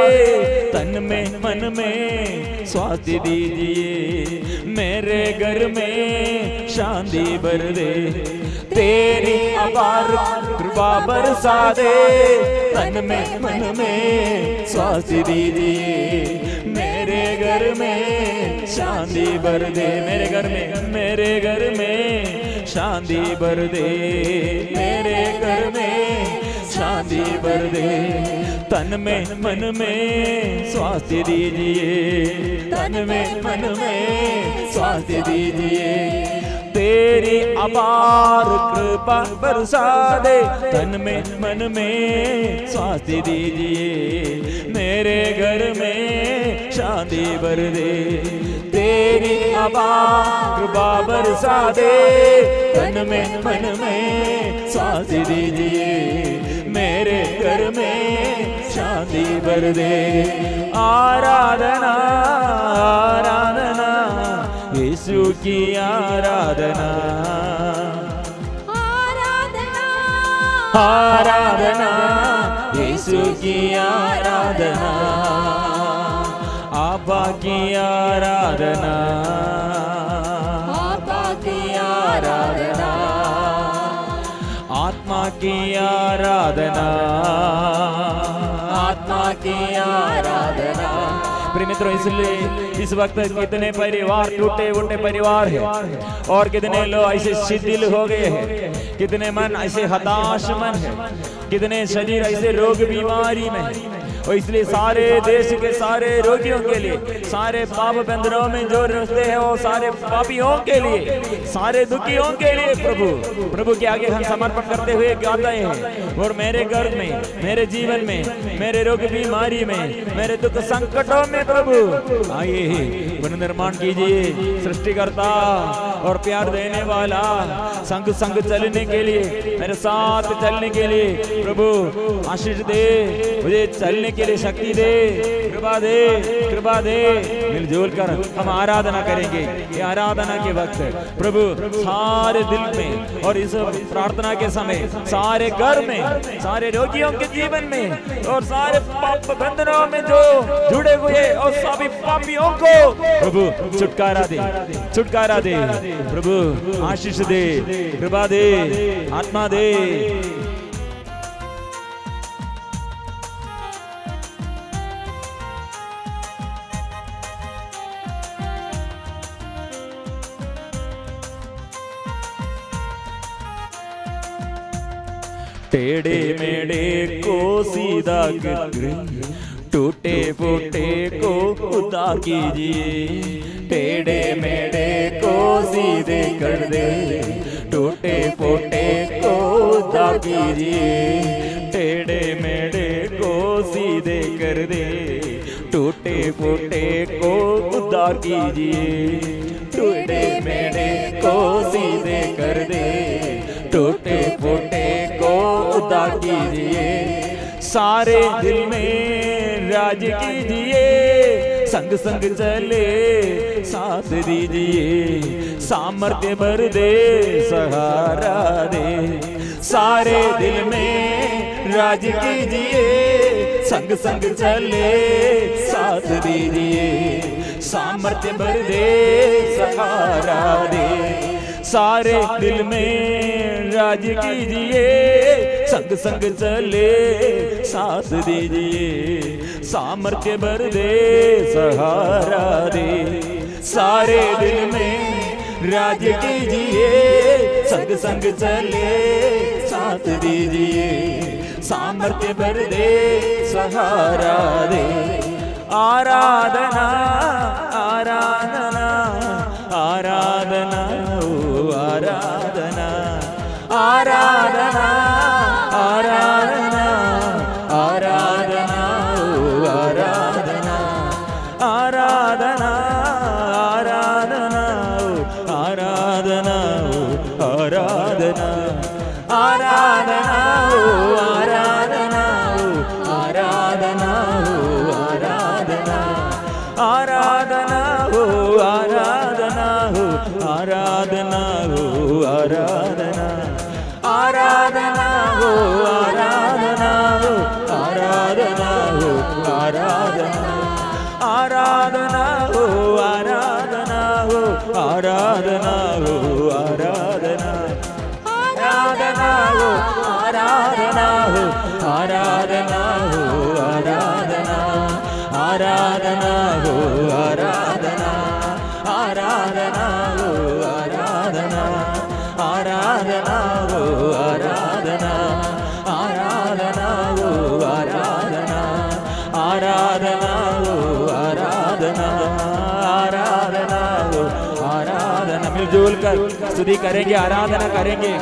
तन में मन में स्वास्थ्य दीजिए। मेरे घर में शांति भर दे, तेरी अपार कृपा बरसा दे, तन में मन में स्वास्थ्य दीजिए। मेरे घर में शांति भर दे, मेरे घर में शांति भर दे, मेरे घर में शांति भर दे। तन में मन में स्वास्थ्य दीजिए, तन में मन में स्वास्थ्य दीजिए। तेरी अपार कृपा बरसा दे, तन में मन में स्वास्थ्य दीजिए। मेरे घर में शांति भर दे, तेरी अपार कृपा बरसा दे, तन में मन में स्वास्थ्य दीजिए। मेरे घर में शांति भर दे। आराधना आराधना यीशु की आराधना, आराधना यीशु की आराधना, आबा की आराधना, आबा की आराधना, आत्मा की आराधना, आत्मा की आराधना। प्रिय मित्रों, इसलिए इस वक्त कितने परिवार टूटे फूटे परिवार है और कितने लोग ऐसे शिथिल हो गए हैं, कितने मन ऐसे हताश मन है, कितने शरीर ऐसे रोग बीमारी में है। और इसलिए सारे देश के सारे रोगियों के लिए, सारे पाप बंधनों में जो रहते हैं, वो सारे पापियों के लिए, सारे दुखियों के लिए प्रभु के आगे हम समर्पण करते हुए गाते हैं। और मेरे घर में, मेरे जीवन में, मेरे रोग बीमारी में, मेरे दुख संकटों में प्रभु आइए पुनर्निर्माण कीजिए। सृष्टिकर्ता और प्यार देने वाला, संग संग चलने के लिए, मेरे साथ चलने के लिए प्रभु आशीष दे, मुझे चलने के लिए शक्ति दे, कृपा दे, कृपा दे। मिलजुल कर हम आराधना करेंगे। ये आराधना के वक्त प्रभु सारे दिल में और इस प्रार्थना के समय सारे घर में, सारे रोगियों के जीवन में और सारे पाप बंधनों में जो जुड़े हुए और सभी पापियों को प्रभु छुटकारा दे, छुटकारा दे प्रभु, आशीष दे, कृपा दे, आत्मा दे। टेढ़े मेढ़े को सीधा कर, टूटे फूटे को उतार कीजिए। टेढ़े मेढ़े को सीधे कर दे, टूटे फूटे को उतार कीजिए। टेढ़े मेढ़े को सीधे कर दे, टूटे फूटे को उतार कीजिए। टूटे मेढ़े को सीधे कर दे, टूटे फूटे को उतार कीजिए। सारे दिल में राज कीजिए, संग संग चले साथ दीजिए। सामर्थ्य भर दे, सहारा दे, सारे दिल में राज कीजिए। संग संग चले साथ दीजिए। सामर्थ्य भर दे, सहारा दे, सारे दिल में राज कीजिए। संग संग चले साथ दीजिए। सामर्थ्य भर दे, सहारा दे, सारे दिल में राज कीजिए। संग संग चले साथ दीजिए। सामर्थ्य भर दे, सहारा दे। आराधना आराधना आराधना आराधना आराधना आराधना आराधना आराधना आराधना आराधना आराधना आराधना आराधना आराधना आराधना आराधना आराधना हो आराधना हो आराधना हो आराधना आराधना हो आराधना हो आराधना हो आराधना आराधना हो आराधना हो आराधना हो आराधना आराधना हो आराधना हो आराधना हो आराधना आराधना हो आराधना आराधना हो आराधना आराधना हो आराधना आराधना हो आराधना आराधना हो आराधना आराधना हो आराधना। मिलजुल कर स्तुति करेंगे, आराधना करेंगे।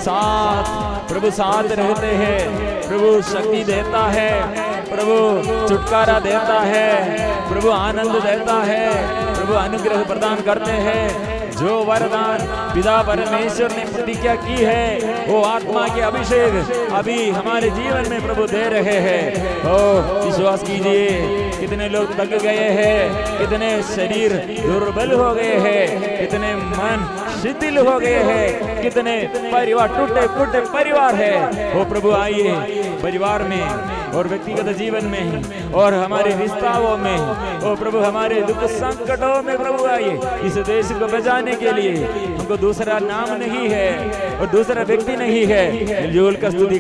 साथ प्रभु साथ रहते हैं, प्रभु शक्ति देता है, प्रभु छुटकारा देता है, प्रभु आनंद देता है, प्रभु अनुग्रह प्रदान करते हैं। जो वरदान पिता परमेश्वर ने प्रतिज्ञा की है, वो आत्मा के अभिषेक अभी हमारे जीवन में प्रभु दे रहे हैं। ओ विश्वास कीजिए, कितने लोग थक गए हैं, कितने शरीर दुर्बल हो गए हैं, कितने मन शिथिल हो गए हैं, कितने परिवार टूटे फूटे परिवार है। ओ प्रभु आइए परिवार में और व्यक्तिगत जीवन में और हमारे रिश्ताओं में, ओ प्रभु हमारे दुख संकटों में प्रभु आइए। इस देश को बचाने के लिए हमको दूसरा नाम नहीं है और दूसरा व्यक्ति नहीं है, मिलजुल कर स्तुति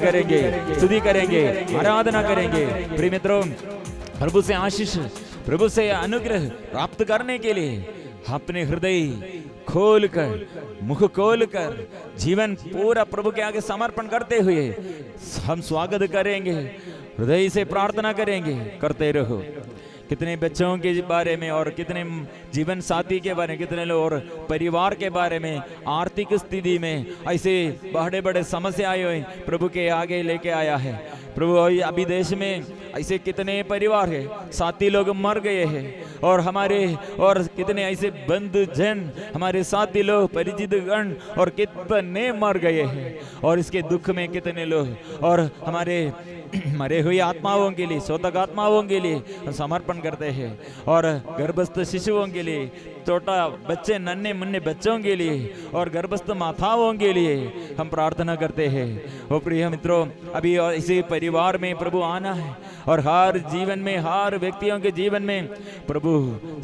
करेंगे, आराधना करेंगे। प्रिय मित्रों, प्रभु से आशीष, प्रभु से अनुग्रह प्राप्त करने के लिए अपने हृदय खोलकर, मुख खोलकर जीवन पूरा प्रभु के आगे समर्पण करते हुए हम स्वागत करेंगे, हृदय से प्रार्थना करेंगे। करते रहो। कितने बच्चों के बारे में और कितने जीवन साथी के बारे में, कितने लोग और परिवार के बारे में, आर्थिक स्थिति में ऐसे बड़े बड़े समस्याएं हुए प्रभु के आगे लेके आया है। प्रभु अभी देश में ऐसे कितने परिवार है, साथी लोग मर गए हैं और हमारे और कितने ऐसे बंधु जन, हमारे साथी लोग, परिचित गण और कितने मर गए हैं और इसके दुख में कितने लोग और हमारे मरे हुए आत्माओं के लिए, शोधक आत्माओं के लिए समर्पण करते हैं और गर्भस्थ शिशुओं के लिए, छोटा बच्चे, नन्हे मुन्ने बच्चों के लिए और गर्भस्थ माताओं के लिए हम प्रार्थना करते हैं। ओ प्रिय मित्रों, अभी इसी परिवार में प्रभु आना है और हर जीवन में, हर व्यक्तियों के जीवन में प्रभु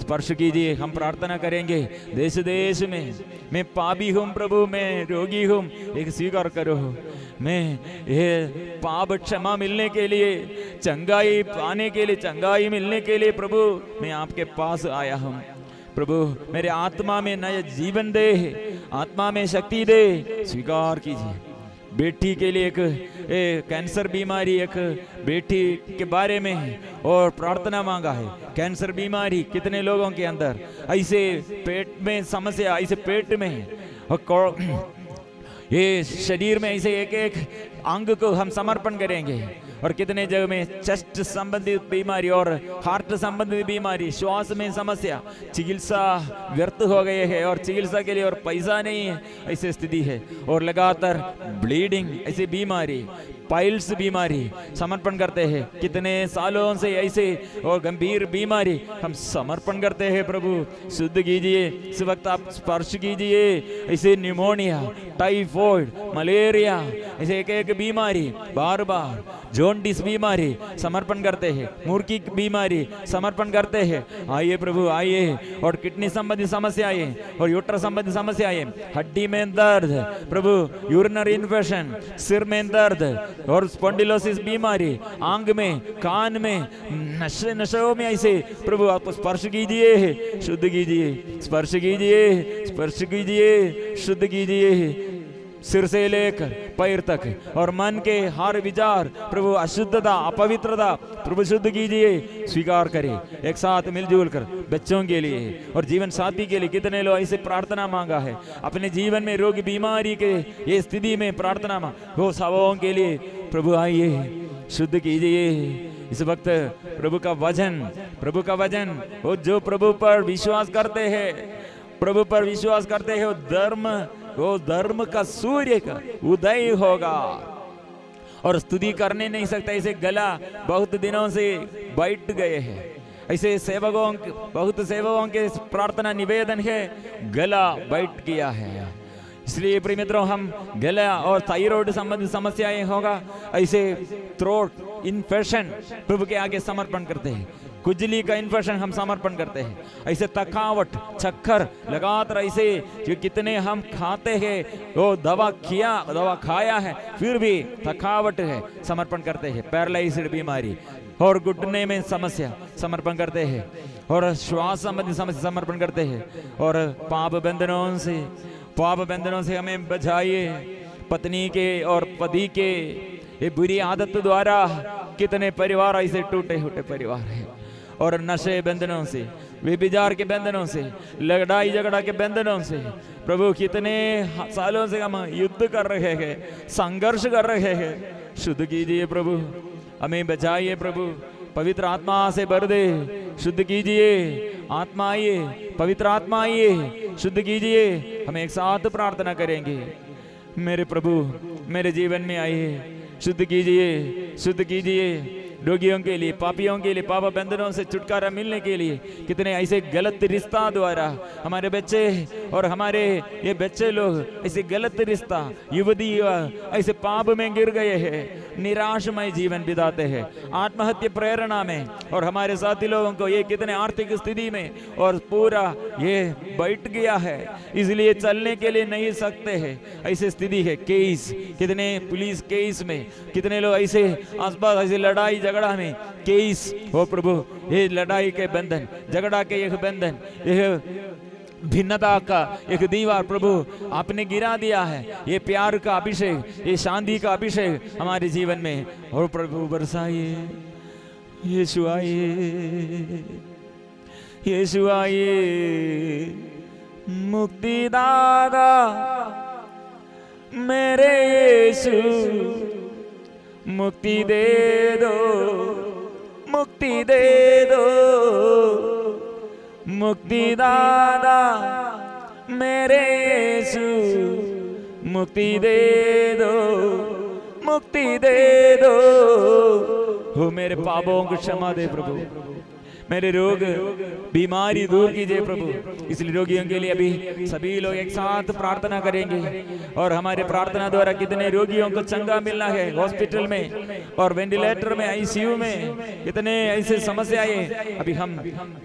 स्पर्श कीजिए। हम प्रार्थना करेंगे। देश देश में मैं पापी हूँ प्रभु, मैं रोगी हूँ, एक स्वीकार करो। मैं ये पाप क्षमा मिलने के लिए, चंगाई पाने के लिए, चंगाई मिलने के लिए प्रभु मैं आपके पास आया हूँ। प्रभु मेरे आत्मा में नया जीवन दे, आत्मा में शक्ति दे, स्वीकार कीजिए। बेटी के लिए एक कैंसर बीमारी, एक बेटी के बारे में और प्रार्थना मांगा है। कैंसर बीमारी कितने लोगों के अंदर, ऐसे पेट में समस्या, ऐसे पेट में ये शरीर में ऐसे एक एक अंग को हम समर्पण करेंगे और कितने जगह में चेस्ट संबंधित बीमारी और हार्ट संबंधित बीमारी, श्वास में समस्या, चिकित्सा व्यर्थ हो गए हैं और चिकित्सा के लिए और पैसा नहीं है, ऐसी स्थिति है और लगातार ब्लीडिंग, ऐसी बीमारी, पाइल्स बीमारी समर्पण करते हैं। कितने सालों से ऐसे और गंभीर बीमारी हम समर्पण करते हैं। प्रभु शुद्ध कीजिए, इस वक्त आप स्पर्श कीजिए। ऐसे निमोनिया, टाइफॉइड, मलेरिया, ऐसे एक एक बीमारी, बार बार जॉन्डिस बीमारी समर्पण करते हैं, मुर्गी बीमारी समर्पण करते हैं। आइए प्रभु आइए। और किडनी संबंधी समस्याएं और यूट्र संबंधी समस्याएं, हड्डी में दर्द प्रभु, यूरिनरी इन्फेक्शन, सिर में दर्द और स्पॉन्डिलोसिस बीमारी, आंग में, कान में, नशों में, ऐसे प्रभु आपको स्पर्श कीजिए, शुद्ध कीजिए, स्पर्श कीजिए, स्पर्श कीजिए, शुद्ध कीजिए, सिर से लेकर पैर तक और मन के हर विचार प्रभु अशुद्धता, अपवित्रता प्रभु शुद्ध कीजिए। स्वीकार करें एक साथ मिलजुल कर। बच्चों के लिए और जीवन साथी के लिए कितने लोग ऐसे प्रार्थना मांगा है, अपने जीवन में रोग बीमारी के ये स्थिति में प्रार्थना हो, सबों के लिए प्रभु आइए, शुद्ध कीजिए। इस वक्त प्रभु का वचन वो जो प्रभु पर विश्वास करते हैं, प्रभु पर विश्वास करते हैं, वो धर्म का सूर्य का उदय होगा और स्तुति करने नहीं सकता। इसे गला बहुत दिनों से बैठ गए हैं, ऐसे बहुत सेवकों के प्रार्थना निवेदन है, गला बैठ गया है। इसलिए प्रिय मित्रों, हम गला और थायराइड संबंधित समस्याएं होगा, ऐसे थ्रोट इन्फेक्शन प्रभु के आगे समर्पण करते हैं। खुजली का इन्फेक्शन हम समर्पण करते हैं। ऐसे थकावट, चक्कर लगातार ऐसे जो कितने हम खाते हैं, वो दवा खाया है फिर भी थकावट है, समर्पण करते हैं। पैरालाइज्ड बीमारी और घुटने में समस्या समर्पण करते हैं और श्वास संबंधी समस्या समर्पण करते हैं। और पाप बंधनों से हमें बचाइए। पत्नी के और पति के ये बुरी आदत द्वारा कितने परिवार ऐसे टूटे फूटे परिवार है। और नशे बंधनों से, व्यभिचार के बंधनों से, लड़ाई झगड़ा के बंधनों से प्रभु कितने सालों से हम युद्ध कर रहे हैं, संघर्ष कर रहे हैं। शुद्ध कीजिए प्रभु, हमें बचाइए प्रभु, पवित्र आत्मा से भर दे, शुद्ध कीजिए। आत्मा आइए, पवित्र आत्मा आइए, शुद्ध कीजिए। हम एक साथ प्रार्थना करेंगे। मेरे प्रभु मेरे जीवन में आइए, शुद्ध कीजिए, शुद्ध कीजिए। रोगियों के लिए, पापियों के लिए, पाप बंधनों से छुटकारा मिलने के लिए। कितने ऐसे गलत रिश्ता द्वारा हमारे बच्चे और हमारे ये बच्चे लोग ऐसे गलत रिश्ता, युवती ऐसे पाप में गिर गए हैं, निराशमय जीवन बिताते हैं, आत्महत्या प्रेरणा में। और हमारे साथी लोगों को ये कितने आर्थिक स्थिति में और पूरा ये बैठ गया है, इसलिए चलने के लिए नहीं सकते हैं, ऐसी स्थिति है। केस कितने पुलिस केस में, कितने लोग ऐसे आसपास ऐसे लड़ाई झगड़ा में केस हो प्रभु, ये लड़ाई के बंधन, झगड़ा के एक बंधन, यह भिन्नता का एक दीवार प्रभु आपने गिरा दिया है। ये प्यार का अभिषेक, ये शांति का अभिषेक हमारे जीवन में और प्रभु बरसाइए। यीशु आइए, यीशु आइए, मुक्तिदाता मेरे यीशु, मुक्ति दे दो, मुक्ति दे दो, मुक्तिदाता मेरे यीशु, मुक्ति दे दो, मुक्ति दे दो। हो मेरे पापों को क्षमा दे प्रभु, मेरे रोग बीमारी दूर कीजिए प्रभु। इसलिए रोगियों के लिए अभी सभी लोग एक साथ प्रार्थना करेंगे। और हमारे प्रार्थना द्वारा कितने रोगियों को चंगा मिलना है, हॉस्पिटल में और वेंटिलेटर में, आईसीयू में, कितने ऐसे समस्याएं। अभी हम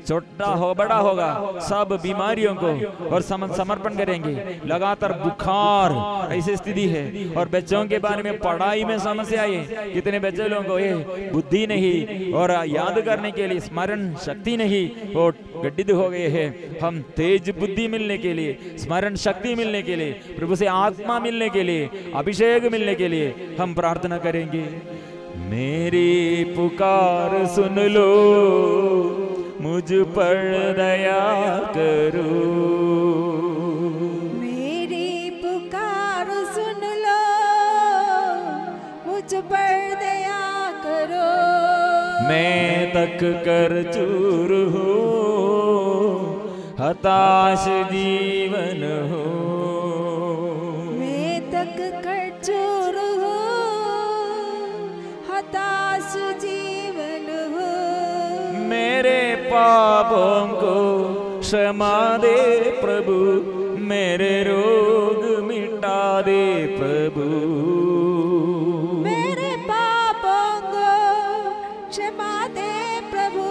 छोटा हो बड़ा होगा सब बीमारियों को और समर्पण करेंगे। लगातार बुखार ऐसी स्थिति है और बच्चों के बारे में पढ़ाई में समस्याएं, कितने बच्चे लोगों को ये बुद्धि नहीं और याद करने के लिए स्मरण शक्ति नहीं, वो गड्ढित हो गए हैं। हम तेज बुद्धि मिलने के लिए, स्मरण शक्ति मिलने के लिए, प्रभु से आत्मा मिलने के लिए, अभिषेक मिलने के लिए हम प्रार्थना करेंगे। मेरी पुकार सुन लो, मुझ पर दया करो, मेरी पुकार सुन लो, मुझ पर दया करो। मैं तक कर चूर हो, हताश जीवन हो, मैं तक कर चूर हो, हताश जीवन हो। मेरे पापों को क्षमा दे प्रभु, मेरे रोग मिटा दे प्रभु, क्षमा दे प्रभु,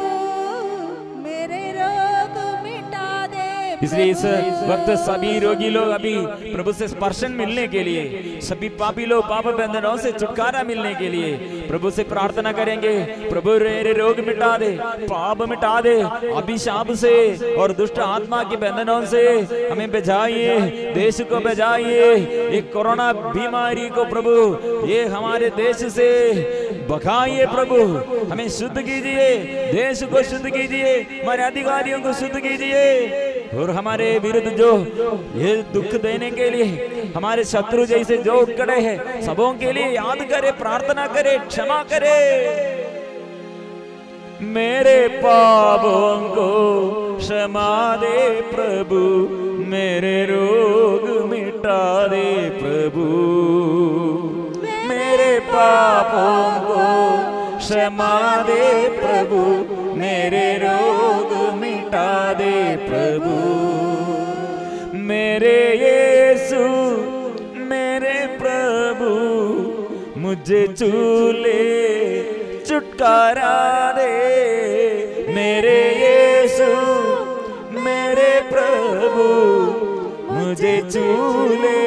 मेरे रोग मिटा दे। इसलिए इस वक्त सभी रोगी लोग अभी प्रभु से स्पर्शन मिलने के लिए, सभी पापी लोग पाप बंधनों से छुटकारा मिलने के लिए प्रभु से प्रार्थना करेंगे। प्रभु मेरे रोग मिटा दे, पाप मिटा दे, अभिशाप से और दुष्ट आत्मा के बंधनों से हमें बचाइए, देश को बचाइए। एक कोरोना बीमारी को प्रभु ये हमारे देश से भगाइए प्रभु, हमें शुद्ध कीजिए, देश को शुद्ध कीजिए, हमारे अधिकारियों को शुद्ध कीजिए। और हमारे विरुद्ध जो ये दुख देने के लिए हमारे शत्रु जैसे जो खड़े हैं, सबों के लिए याद करे, प्रार्थना करे, क्षमा करे। मेरे पापों को क्षमा दे प्रभु, मेरे रोग मिटा दे प्रभु, मेरे पापों को क्षमा दे प्रभु, मेरे रोग मिटा दे प्रभु, मेरे यीशु मेरे प्रभु, मुझे चूले छुटकारा दे। मेरे यीशु मेरे प्रभु, मुझे चूले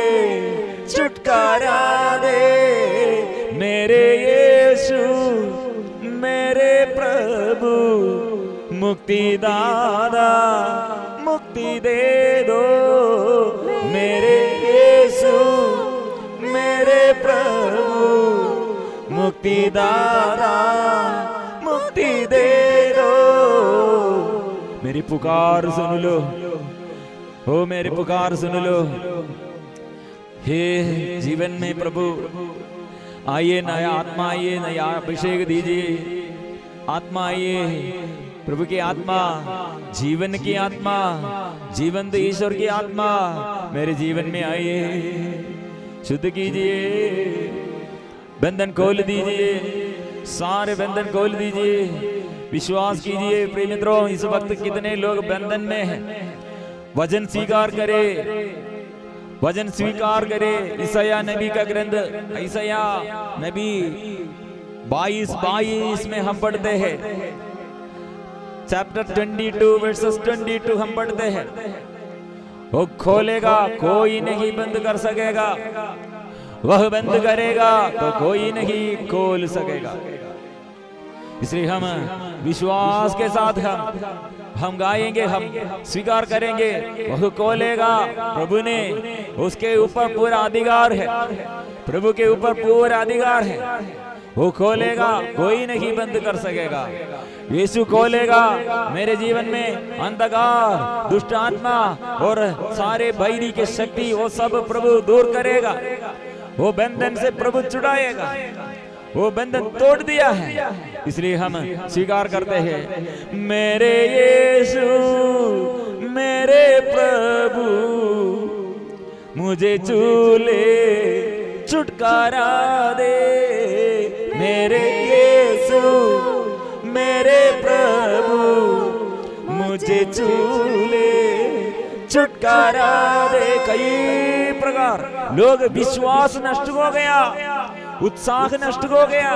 छुटकारा दे। मेरे यीशु मेरे प्रभु, मुक्तिदाता मुक्ति दे दो। मेरे यीशु मेरे प्रभु, मुक्तिदाता मुक्ति दे दो। मेरी पुकार सुन लो, हो मेरी पुकार सुन लो। हे जीवन में प्रभु आइए, नया आत्मा आइए, नया अभिषेक दीजिए। आत्मा आइए, प्रभु की आत्मा, जीवन की आत्मा, जीवंत ईश्वर की आत्मा मेरे जीवन में आइए, शुद्ध कीजिए, बंधन खोल दीजिए, सारे बंधन खोल दीजिए, विश्वास कीजिए। प्रिय मित्रों, इस वक्त कितने लोग बंधन में हैं। वचन स्वीकार करे, वचन स्वीकार करे। ईसाया नबी का ग्रंथ, ईसाया नबी 22 में हम पढ़ते हैं, चैप्टर 22 वर्सेस 22 हम पढ़ते हैं। वो खोलेगा, कोई नहीं बंद कर सकेगा, वह बंद करेगा तो कोई नहीं खोल सकेगा। इसलिए हम विश्वास के साथ हम गाएंगे, हम स्वीकार करेंगे। वह खोलेगा, प्रभु ने उसके ऊपर पूरा अधिकार है, प्रभु के ऊपर पूरा अधिकार है। वो खोलेगा, कोई नहीं बंद कर सकेगा। यीशु खोलेगा, मेरे जीवन में अंधकार, दुष्ट आत्मा और सारे बैरी के शक्ति वो सब प्रभु दूर करेगा। वो बंधन से प्रभु छुड़ाएगा, वो बंधन तोड़ दिया है। इसलिए हम स्वीकार करते हैं, मेरे यीशु मेरे प्रभु मुझे चूले छुटकारा दे। मेरे यीशु मेरे प्रभु मुझे चूले छुटकारा दे। कई प्रकार लोग विश्वास नष्ट हो गया, उत्साह नष्ट हो गया,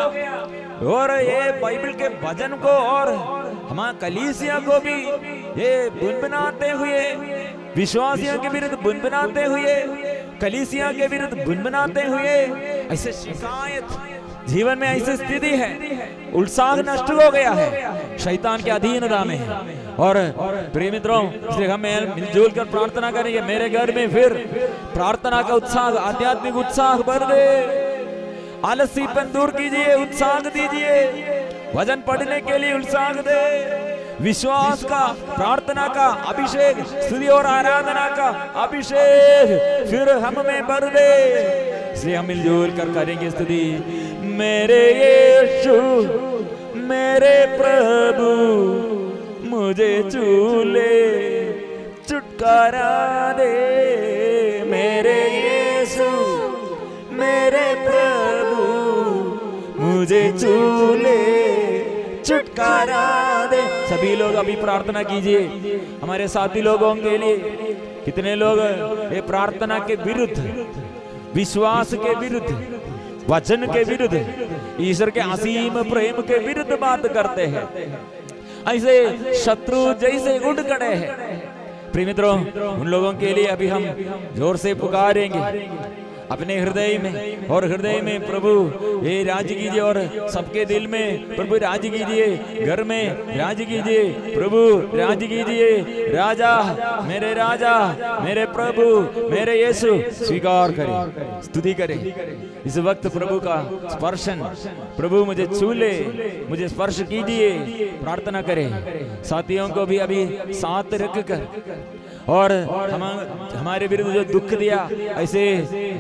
और ये बाइबल के वचन को और हमारे कलीसिया को भी ये बुनबनाते हुए, विश्वासियों के विरुद्ध बुनबनाते हुए, कलीसिया के विरुद्ध बुनबनाते हुए, ऐसे शिकायत जीवन में ऐसी स्थिति है, उत्साह नष्ट हो गया है, शैतान के अधीनता में है। और प्रिय मित्रों, इसलिए हम मिलजुल कर प्रार्थना करेंगे, मेरे घर में फिर प्रार्थना का उत्साह, आध्यात्मिक उत्साह बढ़ दे। आलसीपन दूर कीजिए, उत्साह दीजिए, वचन पढ़ने के लिए उत्साह दे, विश्वास का, प्रार्थना का अभिषेक, स्तुति और आराधना का अभिषेक फिर हम में भर दे। इसलिए हम मिलजुल कर करेंगे स्तुति। मेरे यीशु मेरे प्रभु मुझे चूले छुटकारा दे। मेरे यीशु मेरे प्रभु मुझे चूले छुटकारा दे। सभी लोग अभी प्रार्थना कीजिए हमारे साथी लोगों के लिए। कितने लोग ये प्रार्थना के विरुद्ध, विश्वास के विरुद्ध, वचन के विरुद्ध, ईश्वर के असीम प्रेम के विरुद्ध बात करते हैं, ऐसे शत्रु जैसे उठ खड़े हैं। प्रिय मित्रों, उन लोगों के लिए अभी हम जोर से पुकारेंगे अपने हृदय में, और हृदय में प्रभु ये राज कीजिए, और सबके दिल में प्रभु राज कीजिए, घर में राज कीजिए, प्रभु राज कीजिए। राजा, मेरे प्रभु, मेरे यीशु स्वीकार करें, स्तुति करें। इस वक्त प्रभु का स्पर्शन, प्रभु मुझे छू ले, मुझे स्पर्श कीजिए, प्रार्थना करें। साथियों को भी अभी साथ रख कर, और हमारे विरुद्ध जो दुख दिया, ऐसे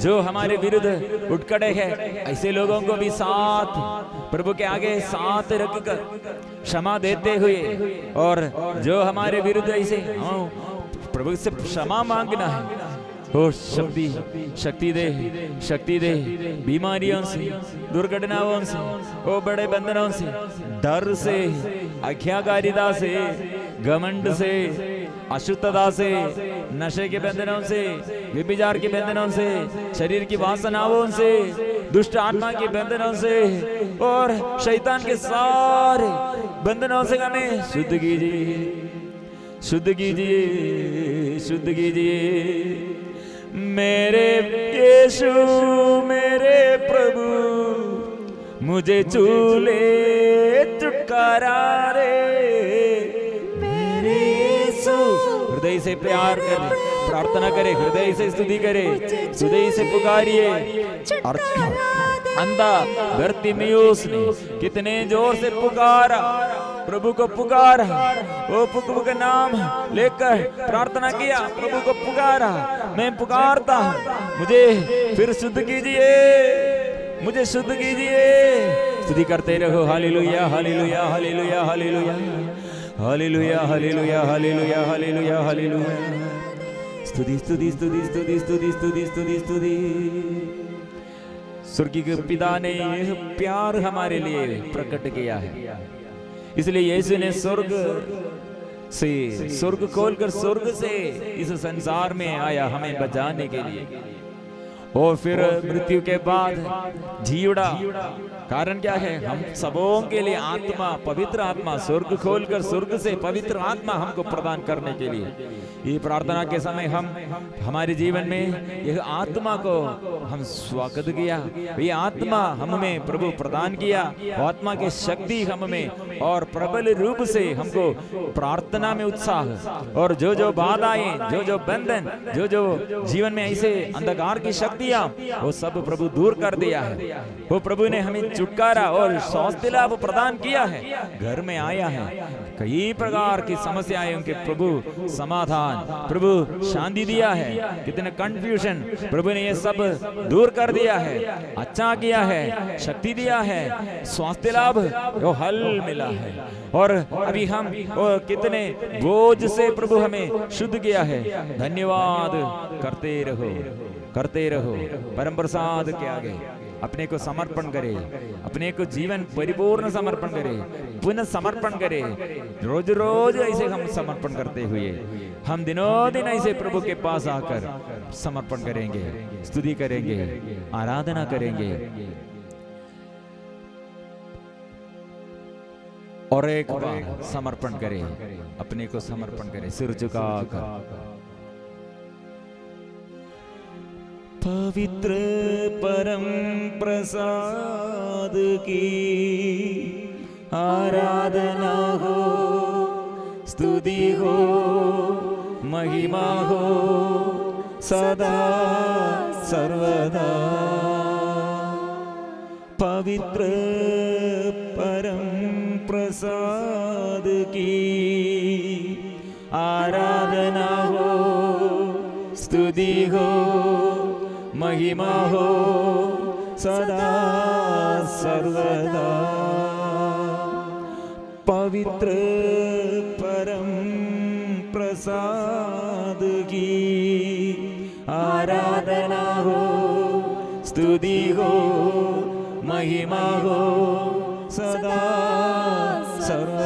जो हमारे विरुद्ध उठ खड़े हैं, ऐसे लोगों को भी साथ प्रभु के आगे साथ रखकर क्षमा देते हुए, और जो हमारे विरुद्ध ऐसे प्रभु से क्षमा मांगना है। ओ शक्ति दे बीमारियों से, दुर्घटनाओं से, ओ बड़े बंधनों से, डर से, आज्ञाकारिता से, घमंड से, अशुद्धता से, नशे के बंधनों से, व्यभिचार के बंधनों से, शरीर की वासनाओं से, दुष्ट आत्मा के बंधनों से, और शैतान के सारे बंधनों से हमें शुद्ध कीजिए, शुद्ध कीजिए, शुद्ध कीजिए। मेरे यीशु मेरे प्रभु मुझे चूले छुटकारा दे। मेरे यीशु, हृदय से प्यार करें, प्रार्थना करें, हृदय से स्तुति करें, हृदय से पुकारिए। और अंधा बरतिमेउस ने कितने जोर से पुकारा, प्रभु को पुकारा, वो प्रभु का नाम लेकर प्रार्थना किया, प्रभु को पुकारा, मैं पुकारता हूँ, मुझे फिर शुद्ध कीजिए, मुझे शुद्ध कीजिए। स्तुति करते रहो, hallelujah hallelujah hallelujah hallelujah hallelujah hallelujah hallelujah hallelujah hallelujah. स्तुति स्तुति स्तुति स्तुति स्तुति स्तुति स्तुति स्तुति स्वर्गीय पिता ने यह प्यार हमारे लिए प्रकट किया है, इसलिए यीशु ने स्वर्ग खोलकर स्वर्ग से इस संसार में आया हमें बचाने के लिए, और फिर मृत्यु के बाद जी उड़ा। कारण क्या है? हम सबों के लिए आत्मा, पवित्र आत्मा स्वर्ग खोलकर स्वर्ग से पवित्र आत्मा हमको प्रदान करने के लिए, ये प्रार्थना के समय हम हमारे जीवन में यह आत्मा को हम स्वागत किया, ये आत्मा हमें प्रभु प्रदान किया, आत्मा की शक्ति हमें और प्रबल रूप से हमको प्रार्थना में उत्साह, और जो जो बाधाएं, जो जो बंधन, जो जो जीवन में ऐसे अंधकार की शक्तियां, वो सब प्रभु दूर कर दिया है। वो प्रभु ने हमें छुटकारा और स्वास्थ्य लाभ प्रदान किया है, घर में आया है। कई प्रकार की समस्याएं उनके प्रभु समाधान, प्रभु शांति दिया है, कितने कंफ्यूजन प्रभु ने ये सब दूर कर दिया है, अच्छा किया है, शक्ति दिया है, स्वास्थ्य लाभ वो हल मिला है। और अभी हम कितने बोझ से प्रभु हमें शुद्ध किया है। धन्यवाद करते रहो, करते रहो। परम प्रसाद के आगे अपने को समर्पण करे, अपने को जीवन परिपूर्ण समर्पण करे, पुनः समर्पण करे। रोज रोज ऐसे हम समर्पण करते हुए हम दिनों दिन ऐसे प्रभु के पास आकर समर्पण करेंगे, स्तुति करेंगे, आराधना करेंगे। और एक बार समर्पण करें, अपने को समर्पण करें सिर झुकाकर। पवित्र परम प्रसाद की आराधना हो, स्तुति हो, महिमा हो सदा सर्वदा। पवित्र परम प्रसाद की आराधना हो, स्तुति हो, महिमा हो सदा सर्वदा। पवित्र परम प्रसाद की आराधना हो, स्तुति हो, महिमा हो सदा सर्वदा।